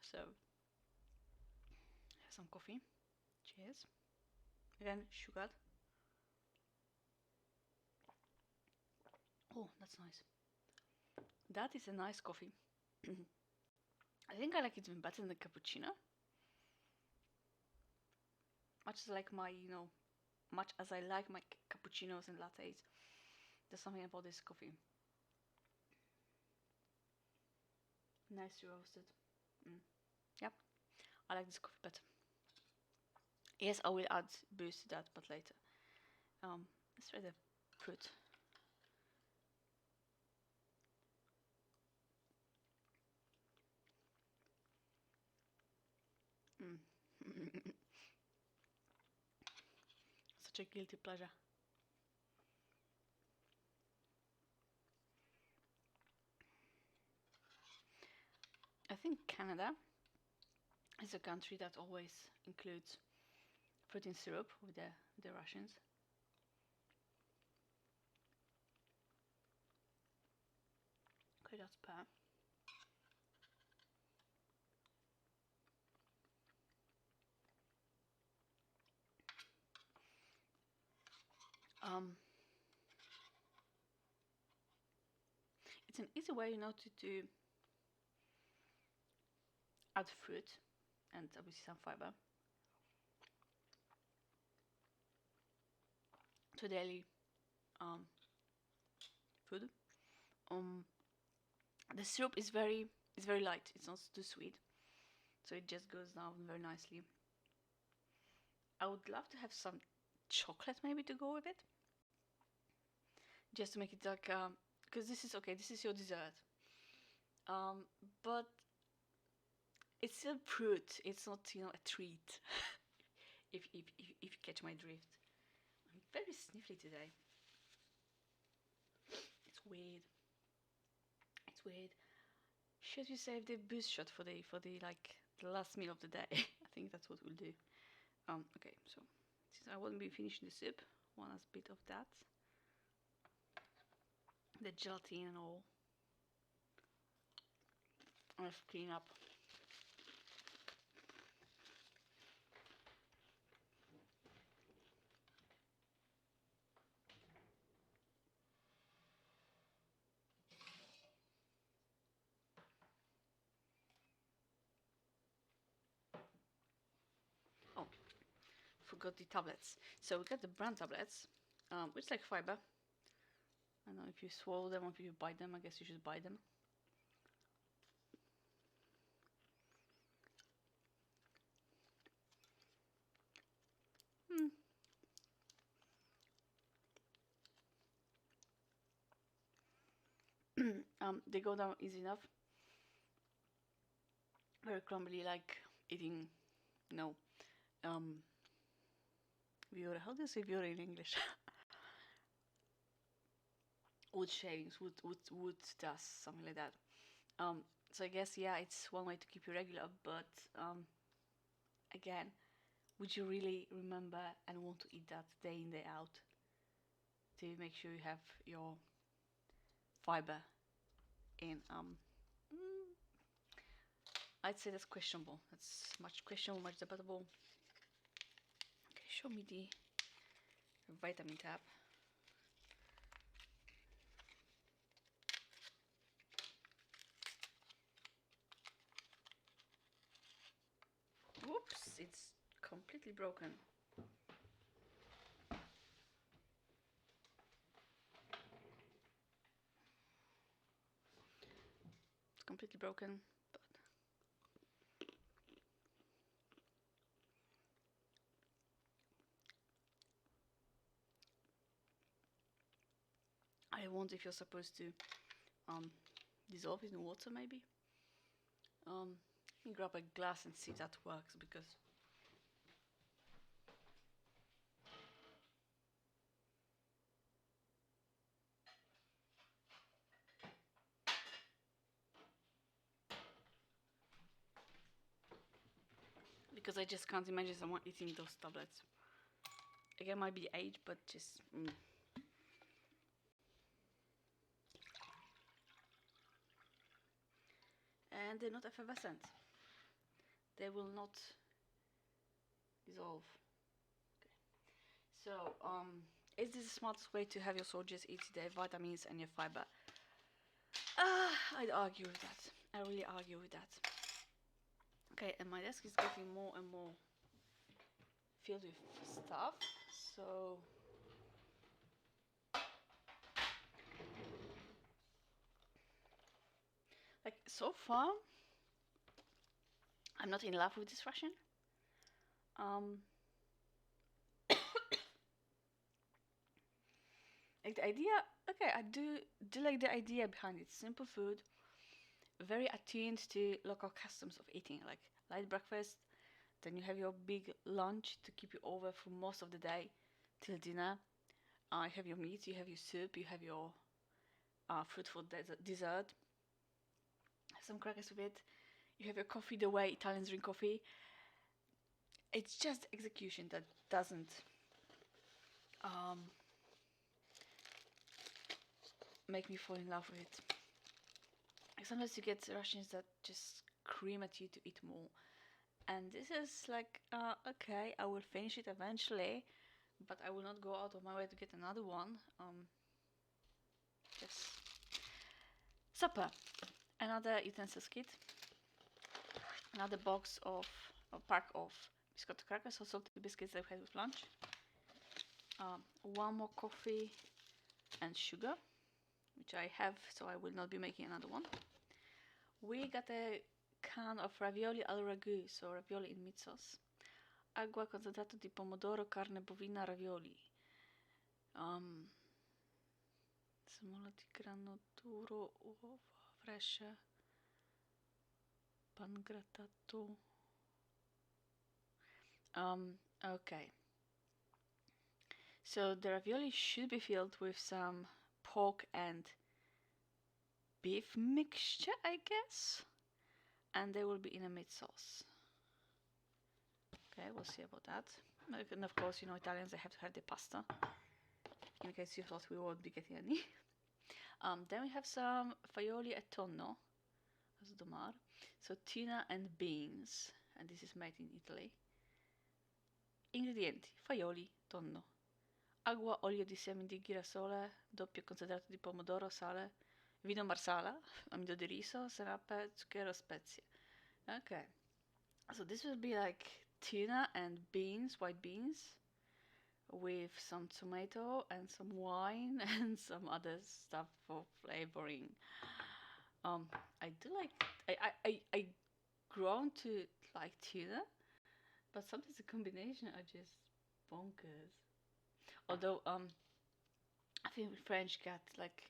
So have some coffee. Cheers. Again, sugared. Oh, that's nice. That is a nice coffee. I think I like it even better than the cappuccino. Much as like my, much as I like my cappuccinos and lattes, there's something about this coffee. Nicely roasted. Yep, I like this coffee better. Yes, I will add booze to that, but later. Let's try the fruit. Such a guilty pleasure. I think Canada is a country that always includes fruit in syrup with the rations. Okay, that's pear. It's an easy way, to add fruit and obviously some fiber to daily food. The syrup is very light. It's not too sweet, so it just goes down very nicely. I would love to have some chocolate maybe to go with it, just to make it like because this is okay. This is your dessert, but it's still fruit. It's not a treat. if you catch my drift. I'm very sniffly today. It's weird. It's weird. Should we save the boost shot for the like the last meal of the day? I think that's what we'll do. Okay, so since I won't be finishing the soup, one last bit of that. The gelatin and all. Let's clean up. Oh, forgot the tablets. So we got the brand tablets, which like fiber. I don't know if you swallow them or if you buy them. I guess you should buy them. They go down easy enough. Very crumbly, like eating, no, Viveri. How do you say Viveri in English? Wood shavings, wood dust, something like that. So I guess yeah, it's one way to keep you regular, but again, would you really remember and want to eat that day in day out to make sure you have your fiber in? I'd say that's questionable. That's much questionable, much debatable. Okay, show me the vitamin tab. Whoops, it's completely broken. It's completely broken, but I wonder if you're supposed to dissolve it in water maybe. Let me grab a glass and see if that works because I just can't imagine someone eating those tablets. Again, might be age, but just. And they're not effervescent. They will not dissolve. Okay. So, is this the smartest way to have your soldiers eat their vitamins and your fiber? I'd argue with that. I really argue with that. Okay, and my desk is getting more and more filled with stuff, so like so far I'm not in love with this ration. Like the idea, okay, I do like the idea behind it. Simple food, very attuned to local customs of eating, like light breakfast, then you have your big lunch to keep you over for most of the day till dinner. You have your meat, you have your soup, you have your fruitful dessert, some crackers with it. You have your coffee the way Italians drink coffee. It's just execution that doesn't make me fall in love with it. Like sometimes you get Russians that just scream at you to eat more. And this is like, okay, I will finish it eventually, but I will not go out of my way to get another one. Yes. Supper. Another utensils kit. Another box of, a pack of biscotti crackers or salty biscuits that we had with lunch. One more coffee and sugar, which I have, so I will not be making another one. We got a can of ravioli al ragù, so ravioli in meat sauce. Acqua concentrato di pomodoro, carne bovina, ravioli. Semola di grano duro, uova fresche, pan grattato. Okay. So the ravioli should be filled with some pork and beef mixture, I guess. And they will be in a meat sauce. Okay, we'll see about that. And of course, you know, Italians, they have to have the pasta. In case you thought we won't be getting any. Then we have some faioli e tonno, as domar. So tuna and beans. And this is made in Italy. Ingredienti: faioli, tonno, acqua, olio di semi di girasole, doppio concentrato di pomodoro, sale, vino marsala, amido di riso, senape, zucchero, spezie. Okay, so this will be like tuna and beans, white beans, with some tomato and some wine and some other stuff for flavoring. I do like, I grown to like tuna, but sometimes the combination are just bonkers. Although I think French got like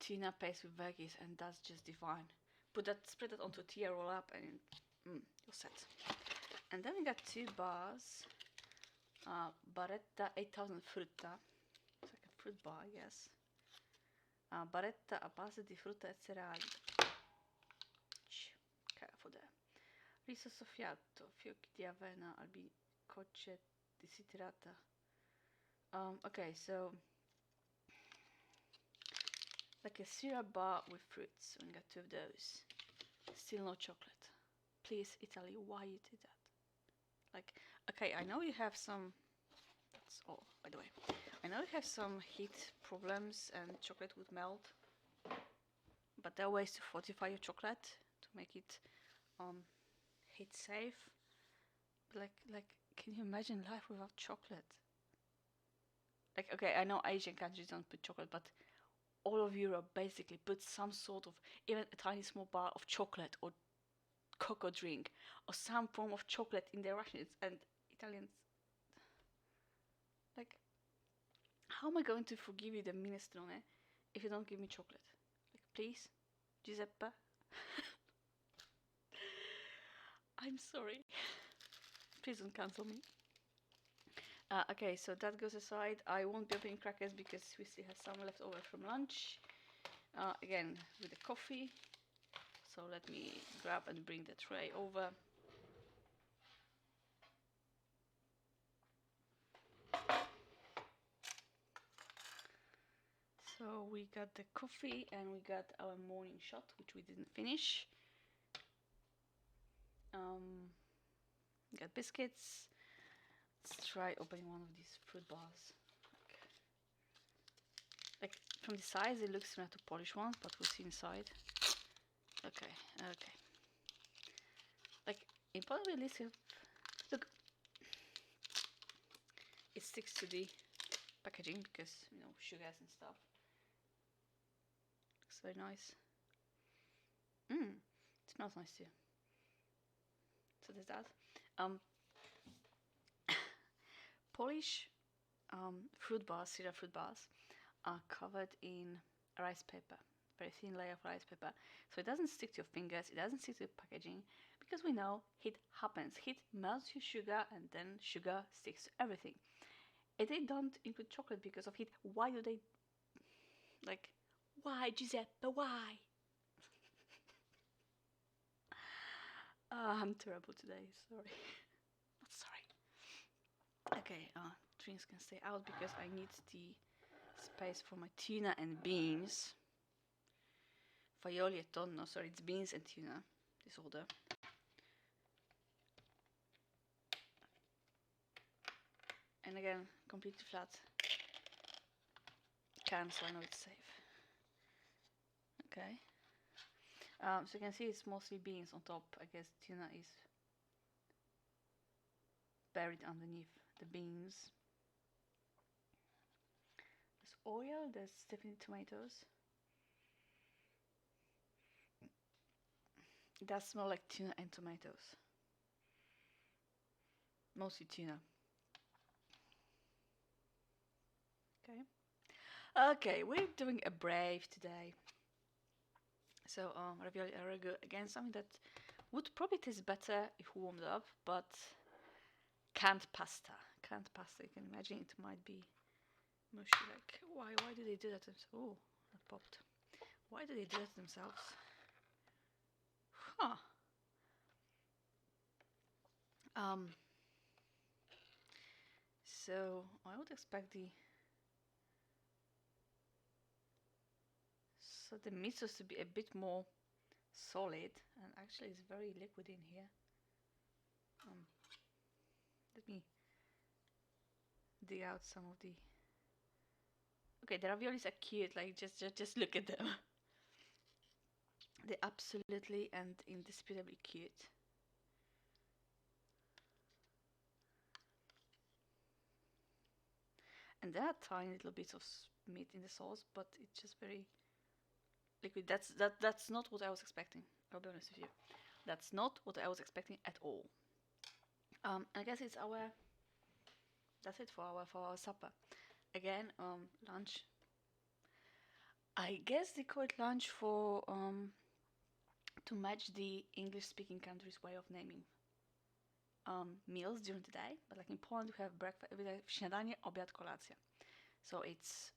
tuna paste with veggies, and that's just divine. Spread that onto tea, roll up, and you're set. And then we got 2 bars. Barretta 8000 frutta. It's like a fruit bar, yes. Barretta a base di frutta e cereali. Careful there. Riso soffiato, fiocchi di avena, albicocce desiderata. Okay, so like a syrup bar with fruits. We got 2 of those. Still no chocolate. Please, Italy, why you did that? Like, okay, I know you have some. That's all, by the way. I know you have some heat problems and chocolate would melt, but there are ways to fortify your chocolate to make it heat safe. But like, can you imagine life without chocolate? Like, okay, I know Asian countries don't put chocolate, but all of Europe basically puts some sort of, even a tiny small bar of chocolate or cocoa drink or some form of chocolate in their rations. And Italians, like, how am I going to forgive you the minestrone if you don't give me chocolate? Like, please, Giuseppe. I'm sorry. Please don't cancel me. Okay, so that goes aside. I won't be opening crackers because we still have some left over from lunch. Again, with the coffee. So let me grab and bring the tray over. So we got the coffee and we got our morning shot, which we didn't finish. Got biscuits. Let's try opening one of these fruit bars. Like from the size, it looks similar to Polish ones, but we'll see inside. Okay. Like in Polish, at least, look, it sticks to the packaging because you know sugars and stuff. Looks very nice. It smells nice too. So there's that. Polish fruit bars, syrup fruit bars, are covered in rice paper, very thin layer of rice paper, so it doesn't stick to your fingers, it doesn't stick to the packaging, because we know heat happens. Heat melts your sugar, and then sugar sticks to everything. If they don't include chocolate because of heat, why do they? Like, why, Giuseppe? Why? I'm terrible today. Sorry. Not sorry. Okay, drinks can stay out because I need the space for my tuna and beans. Faioli e tonno. Sorry, it's beans and tuna. This order. And again, completely flat can, so I know it's safe. Okay. So you can see it's mostly beans on top. I guess tuna is buried underneath the beans. There's oil, there's definitely tomatoes. That smell like tuna and tomatoes. Mostly tuna. Okay. Okay, we're doing a brave today. So ravioli are good. Again, something that would probably taste better if warmed up, but canned pasta. Canned pasta. You can imagine it might be mushy. Like why do they do that themselves? Oh, that popped. Why do they do that themselves? Huh. Um. So I would expect the meat sauce to be a bit more solid, and actually it's very liquid in here. Um, let me dig out some of the. Okay, the raviolis are cute. Like just look at them. They're absolutely and indisputably cute. And there are tiny little bits of meat in the sauce, but it's just very liquid. That's not what I was expecting. I'll be honest with you. That's not what I was expecting at all. I guess it's our. That's it for our supper. Again, lunch. I guess they call it lunch for to match the English-speaking countries' way of naming meals during the day. But like in Poland, we have breakfast, śniadanie, obiad, kolacja. So it's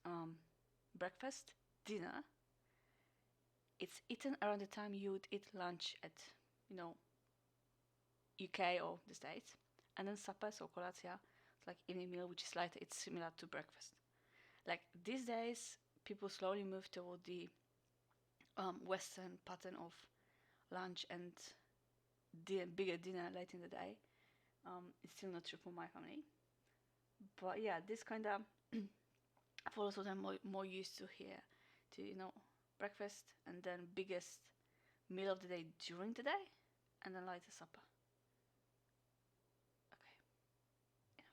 breakfast, dinner. It's eaten around the time you would eat lunch at, you know, UK or the States, and then supper, so kolacja, it's like evening meal, which is lighter. It's similar to breakfast. Like these days, people slowly move toward the Western pattern of lunch and bigger dinner late in the day. It's still not true for my family, but yeah, this kind of follows what I'm more used to here. To breakfast and then biggest meal of the day during the day, and then lighter supper. Okay,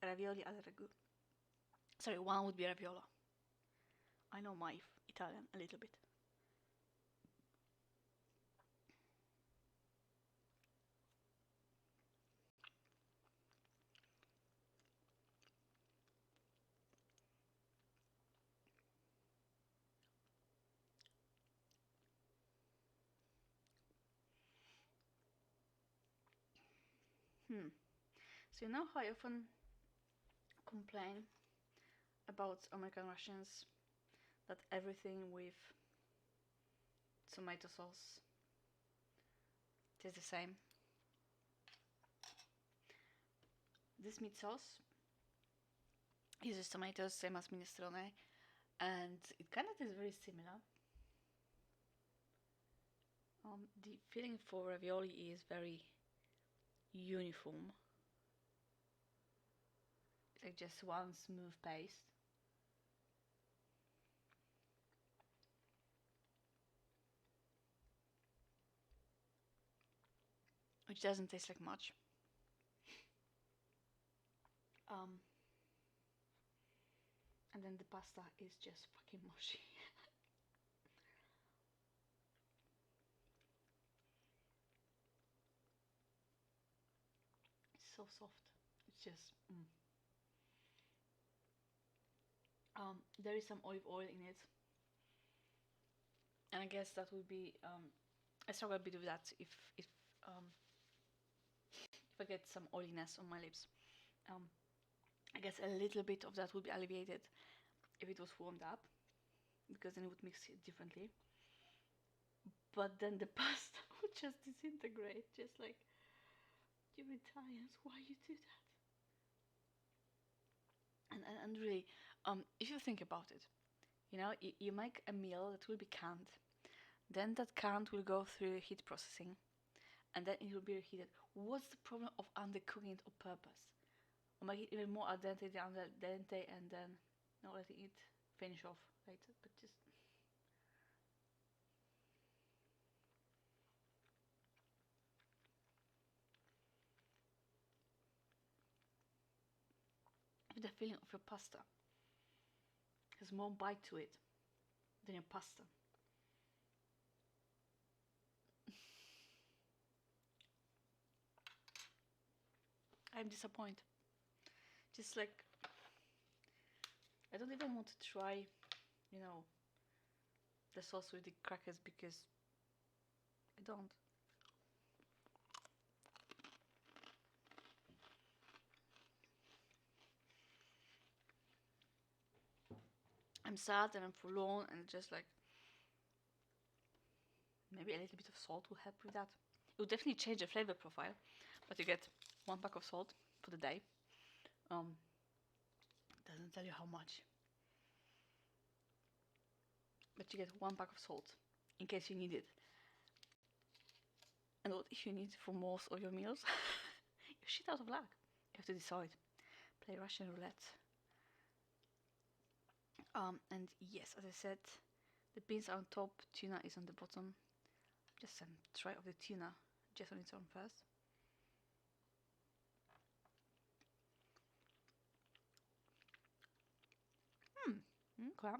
enough. Ravioli al ragu. Sorry, one would be raviola. I know my Italian a little bit. So you know how I often complain about American Russians that everything with tomato sauce tastes the same. This meat sauce uses tomatoes, same as minestrone, and it kind of tastes very similar. The feeling for ravioli is very uniform. It's like just one smooth paste. Which doesn't taste like much. And then the pasta is just fucking mushy. It's so soft. It's just. There is some olive oil in it, and I guess that would be. I struggle a bit with that um, if I get some oiliness on my lips. I guess a little bit of that would be alleviated if it was warmed up, because then it would mix it differently. But then the pasta would just disintegrate, just like you Italians, why you do that? And really, if you think about it, you make a meal that will be canned, then that canned will go through heat processing, and then it will be reheated. What's the problem of undercooking it on purpose? Or make it even more al dente than al dente, and then not letting it finish off later, but just. With the feeling of your pasta has more bite to it. than your pasta. I'm disappointed. Just like, I don't even want to try, you know, the sauce with the crackers because I don't. I'm sad and I'm forlorn and just like, maybe a little bit of salt will help with that. It will definitely change the flavor profile, but you get 1 pack of salt for the day. Doesn't tell you how much, but you get 1 pack of salt in case you need it. And what if you need for most of your meals? You're shit out of luck. You have to decide. Play Russian roulette. And yes, as I said, the beans are on top, tuna is on the bottom. Just try of the tuna just on its own first. Okay.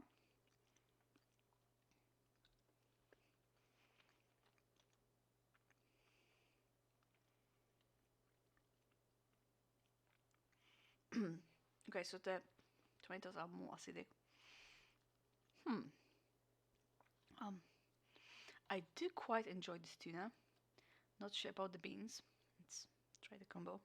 Okay, so the tomatoes are more acidic. I do quite enjoy this tuna. Not sure about the beans. Let's try the combo.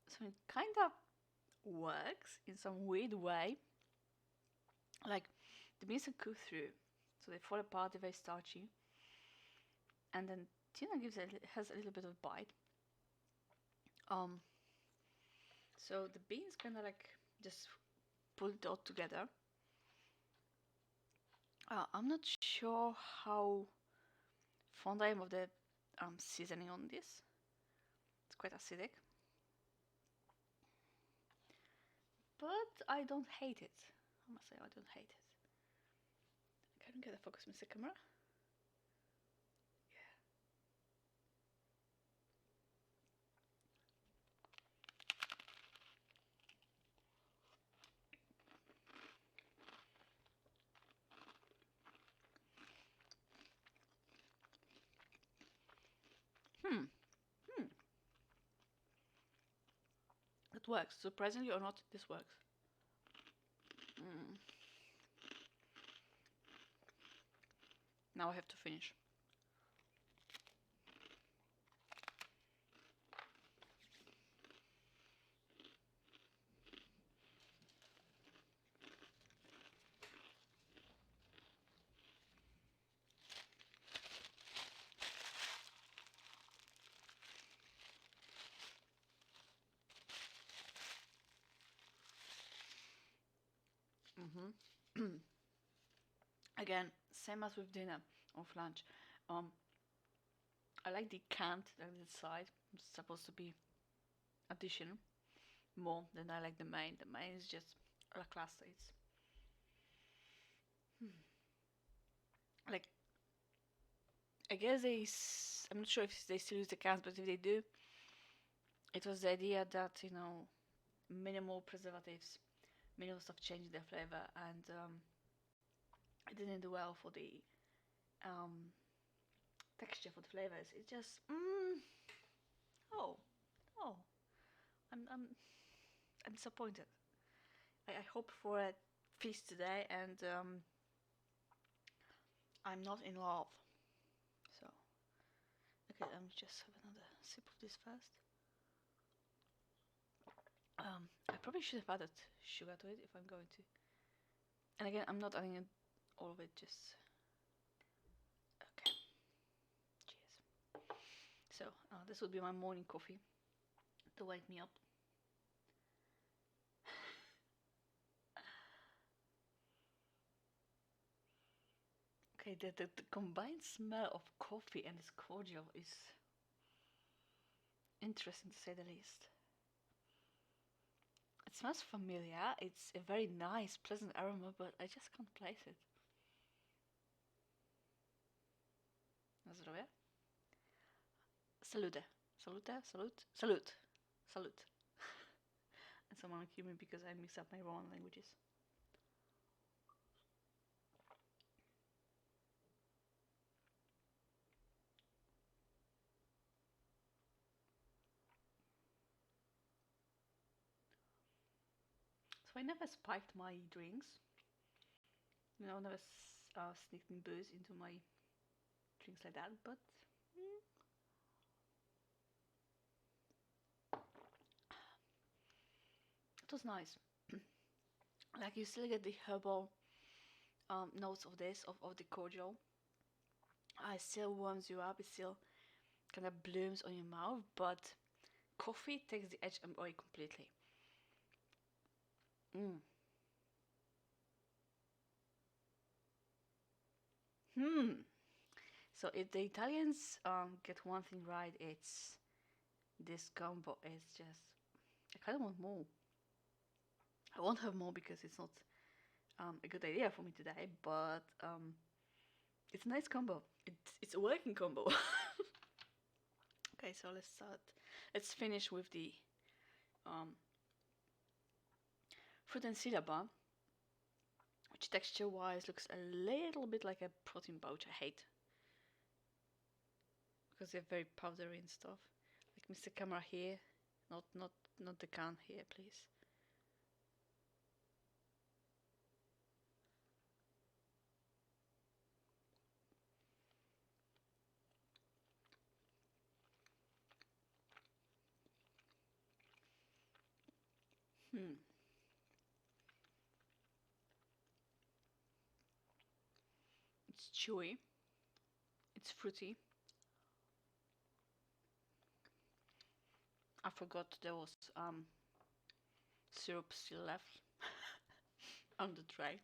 So it kind of works in some weird way. Like the beans are cooked through, so they fall apart, they're very starchy. And then tuna has a little bit of bite. So the beans kind of like just pull it all together. I'm not sure how fond I am of the seasoning on this. It's quite acidic, but I don't hate it. I must say I don't hate it. Can you get a focus, Mr. Camera? It works. Surprisingly or not, this works. Now I have to finish. Again, same as with dinner or lunch. I like the canned on the side. It's supposed to be addition more than I like the main. The main is just lackluster. It's like, I guess I'm not sure if they still use the cans, but if they do, it was the idea that, you know, minimal preservatives, minimal stuff changing their flavor, and it didn't do well for the texture, for the flavors. It just oh, I'm disappointed. I hope for a feast today, and I'm not in love. So okay, let me just have another sip of this first. I probably should have added sugar to it if I'm going to. And again, I'm not adding all of it, just okay. Cheers. So this will be my morning coffee to wake me up. Okay, the combined smell of coffee and this cordial is interesting to say the least. It smells familiar. It's a very nice, pleasant aroma, but I just can't place it. Zdrowie. Salute. Salute. Salute. Salute. Salute. And someone kill me because I mix up my Roman languages. So I never spiked my drinks. You know, never sneaked in booze into my drinks like that, but it was nice. Like you still get the herbal notes of this, of the cordial. It still warms you up, it still kind of blooms on your mouth, but coffee takes the edge away completely. Mm. So if the Italians get one thing right, it's this combo is just. I kind of want more. I won't have more because it's not a good idea for me today, but it's a nice combo. It's a working combo. Okay, so let's start. Let's finish with the fruit and cider bar, which texture-wise looks a little bit like a protein pouch. I hate because they're very powdery and stuff. Like Mr. Camera here, not the can here, please. It's chewy. It's fruity. I forgot there was syrup still left on the tray.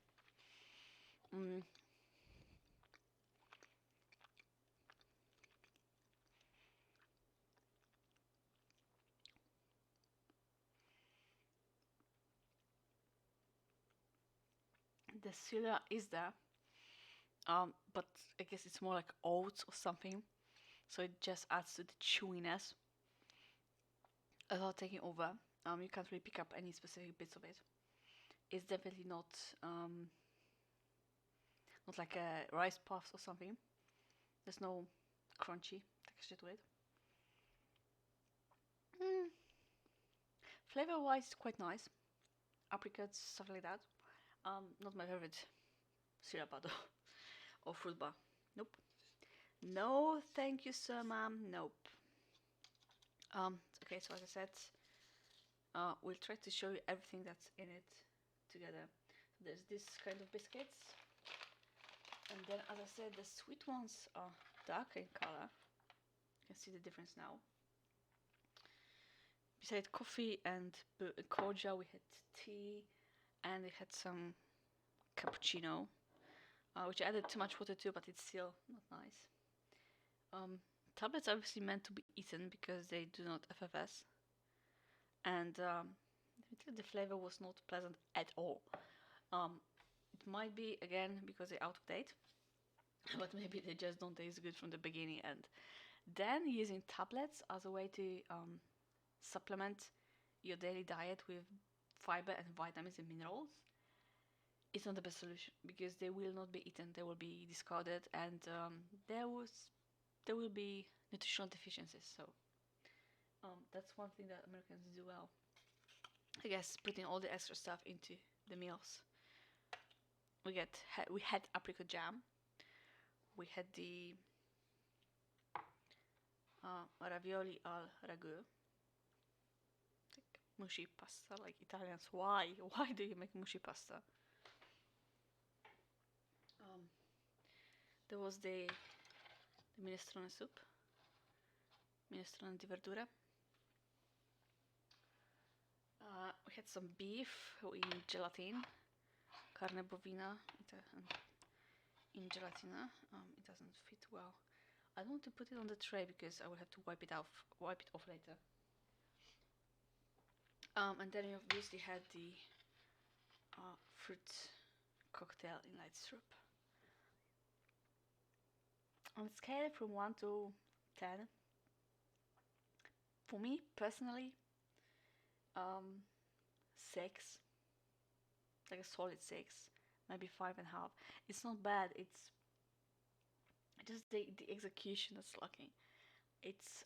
The cider is there, but I guess it's more like oats or something, so it just adds to the chewiness without taking over. You can't really pick up any specific bits of it. It's definitely not like a rice puffs or something. There's no crunchy texture to it. Flavor wise, it's quite nice. Apricots, stuff like that. Not my favorite syrup though, or fruit bar. Nope. No, thank you, sir, ma'am. Nope. Okay, so as I said, we'll try to show you everything that's in it together. So there's this kind of biscuits, and then as I said, the sweet ones are darker in color. You can see the difference now. Besides coffee and cordial, we had tea, and we had some cappuccino, which I added too much water to, but it's still not nice. Tablets are obviously meant to be eaten because they do not FFS, and the flavor was not pleasant at all. It might be again because they're out of date, but maybe they just don't taste good from the beginning. And then using tablets as a way to supplement your daily diet with fiber and vitamins and minerals is not the best solution because they will not be eaten, they will be discarded, and there will be nutritional deficiencies. So that's one thing that Americans do well. I guess putting all the extra stuff into the meals. We had apricot jam. We had the ravioli al ragu. Like mushy pasta, like Italians. Why? Why do you make mushy pasta? There was the minestrone soup. Minestrone di verdura. We had some beef in gelatin, carne bovina in gelatina. It doesn't fit well. I don't want to put it on the tray because I will have to wipe it off later. And then we obviously had the fruit cocktail in light syrup. On a scale from 1 to 10, for me personally, 6, like a solid 6, maybe 5.5. It's not bad. It's just the execution that's lacking. It's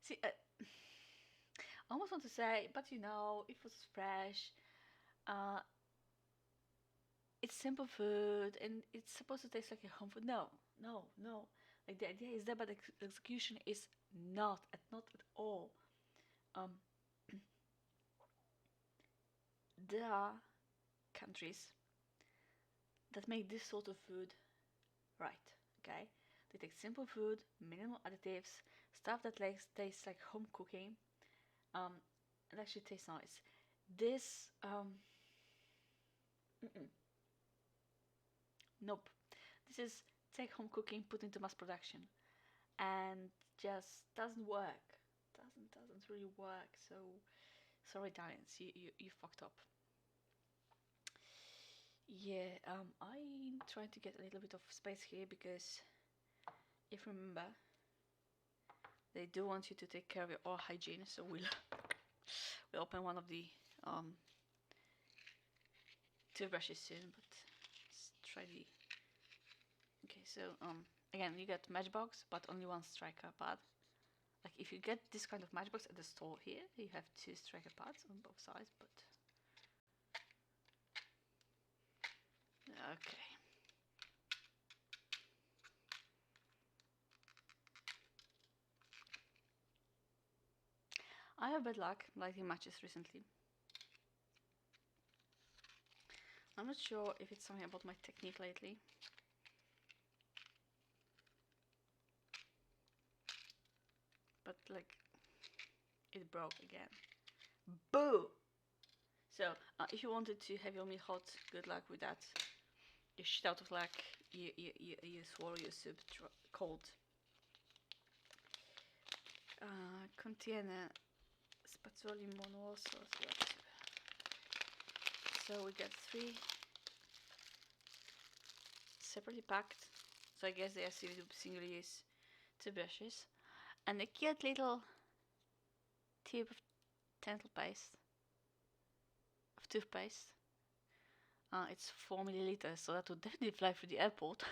see, I almost want to say, but you know, if it was fresh, uh, it's simple food and it's supposed to taste like a home food. No, no, no. Like the idea is there, but execution is not at all. Um, there are countries that make this sort of food right. Okay, they take simple food, minimal additives, stuff that tastes like home cooking. It actually tastes nice. This mm-mm, nope. This is take home cooking put into mass production, and just doesn't work. Doesn't really work. So sorry, Italians, you fucked up. Yeah, I'm trying to get a little bit of space here because if you remember, they do want you to take care of your oral hygiene. So we'll open one of the um toothbrushes soon, but let's try the. Okay, so again you get matchbox, but only one striker pad. Like if you get this kind of matchbox at the store here, you have 2 striker pads on both sides, but okay. I have bad luck lighting matches recently. I'm not sure if it's something about my technique lately. But like, it broke again. Boo! So, if you wanted to have your meat hot, good luck with that. You shit out of luck, you swallow your soup cold. Contiene spazzoli monoso. So we got 3 separately packed. So I guess they are single use toothbrushes. And a cute little tube of dental paste. Of toothpaste. It's 4 milliliters, so that would definitely fly through the airport.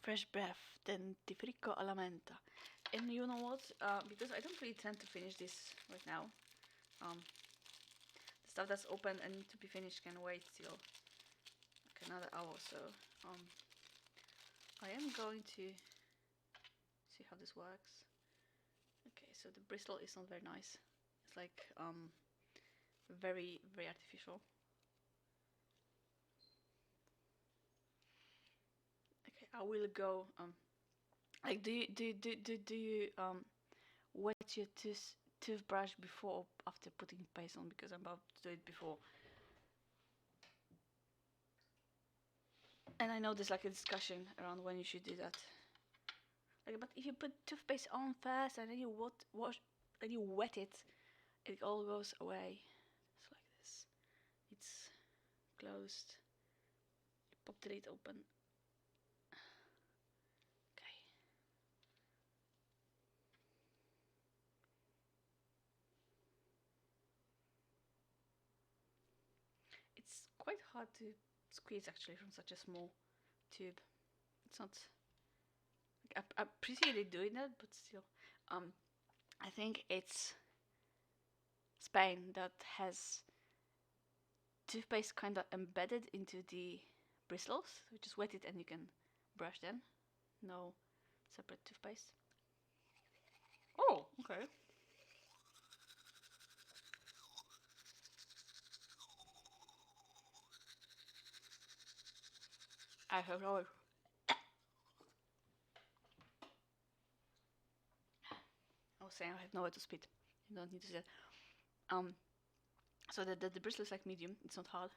Fresh breath, dentifrico alla menta. And you know what? Because I don't really tend to finish this right now. The stuff that's open and need to be finished can wait till like another hour or so. I am going to see how this works. Okay, so the bristle is not very nice. It's like very artificial. Okay, I will go. Like, do you wet your toothbrush before or after putting paste on? Because I'm about to do it before. And I know there's like a discussion around when you should do that. Like, but if you put toothpaste on first and then you and you wet it, it all goes away. It's like this. It's closed. You pop the lid open. Okay. It's quite hard to squeeze actually from such a small tube. It's not. Like, I appreciate doing that, but still, I think it's Spain that has toothpaste kind of embedded into the bristles. So just wet it and you can brush them. No separate toothpaste. Oh, okay. I have no. I was saying I have nowhere to spit. You don't need to say that. So the bristle is like medium. It's not hard.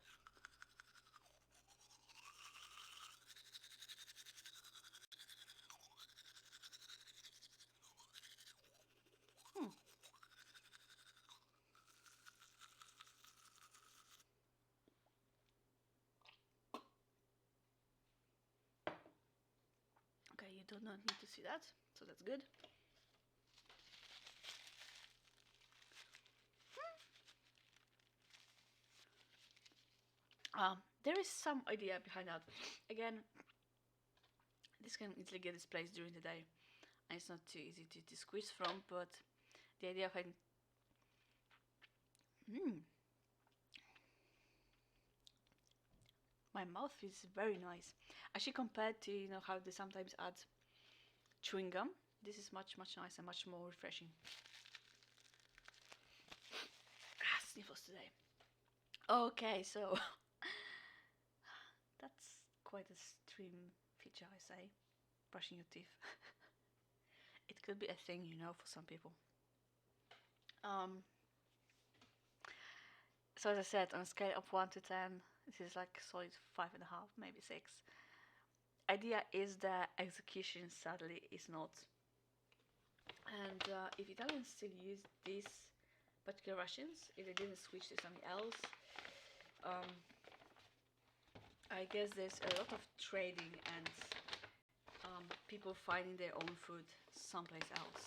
you do not need to see that, so that's good. There is some idea behind that. Again, this can easily get displaced during the day, and it's not too easy to squeeze from, but the idea of having... My mouth is very nice. Actually, compared to, you know, how they sometimes add chewing gum, this is much nicer, much more refreshing. Sniffles today. Okay, so that's quite a extreme feature, I say. Brushing your teeth. It could be a thing, you know, for some people. So as I said, on a scale of 1 to 10, this is like solid 5.5, maybe 6. Idea is that execution sadly is not. And if Italians still use these particular Russians, if they didn't switch to something else, I guess there's a lot of trading and people finding their own food someplace else.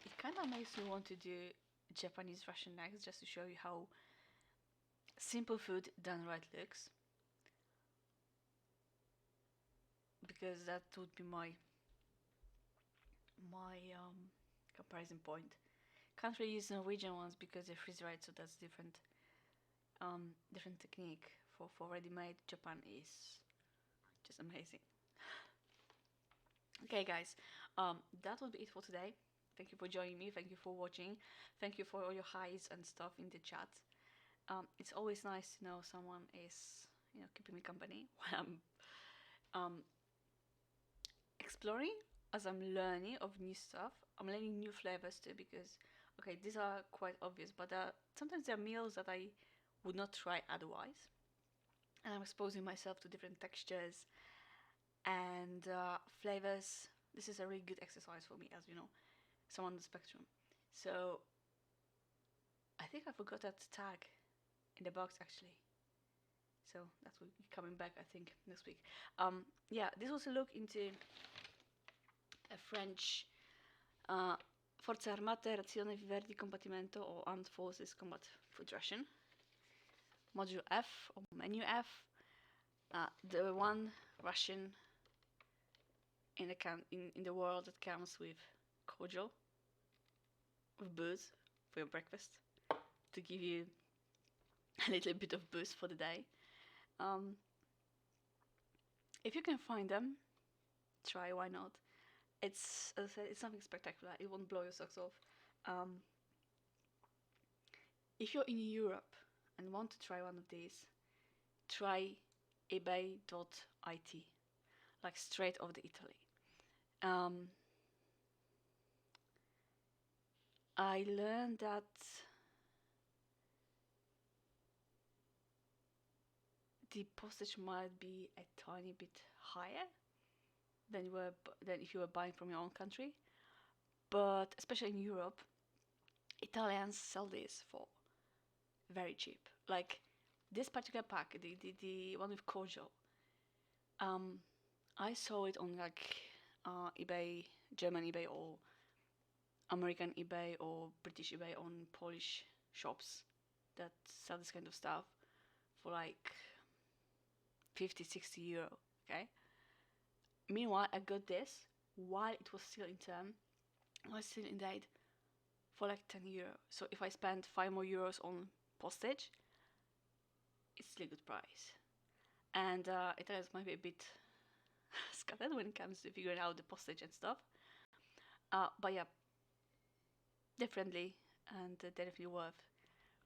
It kind of makes me want to do Japanese Russian next, just to show you how simple food done right looks, because that would be my comparison point. Can't really use Norwegian ones because they freeze right, so that's different technique. For ready-made, Japan is just amazing. Okay, guys, that will be it for today. Thank you for joining me. Thank you for watching. Thank you for all your highs and stuff in the chat. It's always nice to know someone is, you know, keeping me company while I'm exploring, as I'm learning of new stuff. I'm learning new flavors too, because okay, these are quite obvious, but sometimes there are meals that I would not try otherwise, and I'm exposing myself to different textures and flavors. This is a really good exercise for me, as you know, someone on the spectrum. So I think I forgot that tag in the box actually, so that will be coming back, I think, next week. Yeah, this was a look into a French Forze Armate, Razione, Viveri, Combattimento, or Armed Forces Combat Food Ration. Modulo F, or Menu F. The one ration in the world that comes with cordial, with booze for your breakfast, to give you a little bit of booze for the day. If you can find them, try, why not? It's, as I said, it's something spectacular. It won't blow your socks off. If you're in Europe and want to try one of these, try ebay.it, like straight off the Italy. I learned that the postage might be a tiny bit higher than if you were buying from your own country, but especially in Europe, Italians sell this for very cheap. Like this particular pack, the one with cordial, I saw it on like eBay, German eBay, or American eBay, or British eBay, on Polish shops that sell this kind of stuff for like 50-60 euro. Okay. Meanwhile, I got this while it was still in term, was still in date, for like 10 euro. So if I spend 5 more euros on postage, it's still a good price. And Italians might be a bit scattered when it comes to figuring out the postage and stuff. But yeah, they're friendly and they're definitely worth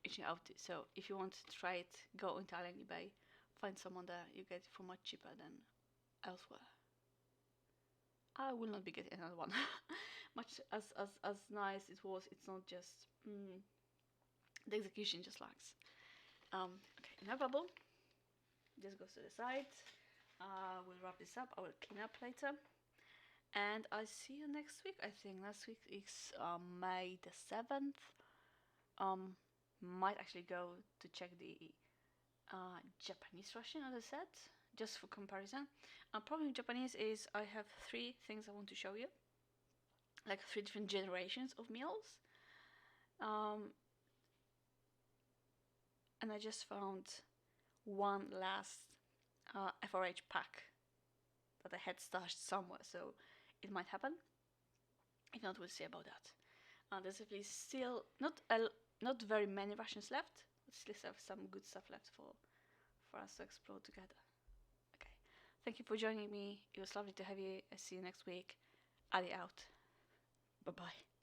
reaching out to. So if you want to try it, go on Italian eBay, find someone there, you get it for much cheaper than elsewhere. I will not be getting another one. Much as nice it was, it's not just the execution just lacks. Okay, no problem. Just goes to the side. We'll wrap this up. I will clean up later, and I'll see you next week. I think next week is May the 7th. Might actually go to check the Japanese ration, as I said, just for comparison. Problem with Japanese is I have 3 things I want to show you, like 3 different generations of meals. And I just found one last FRH pack that I had stashed somewhere, so it might happen. If not, we'll see about that. There's at least still not very many rations left, but still have some good stuff left for us to explore together. Okay, thank you for joining me. It was lovely to have you. I'll see you next week. Adi out. Bye bye.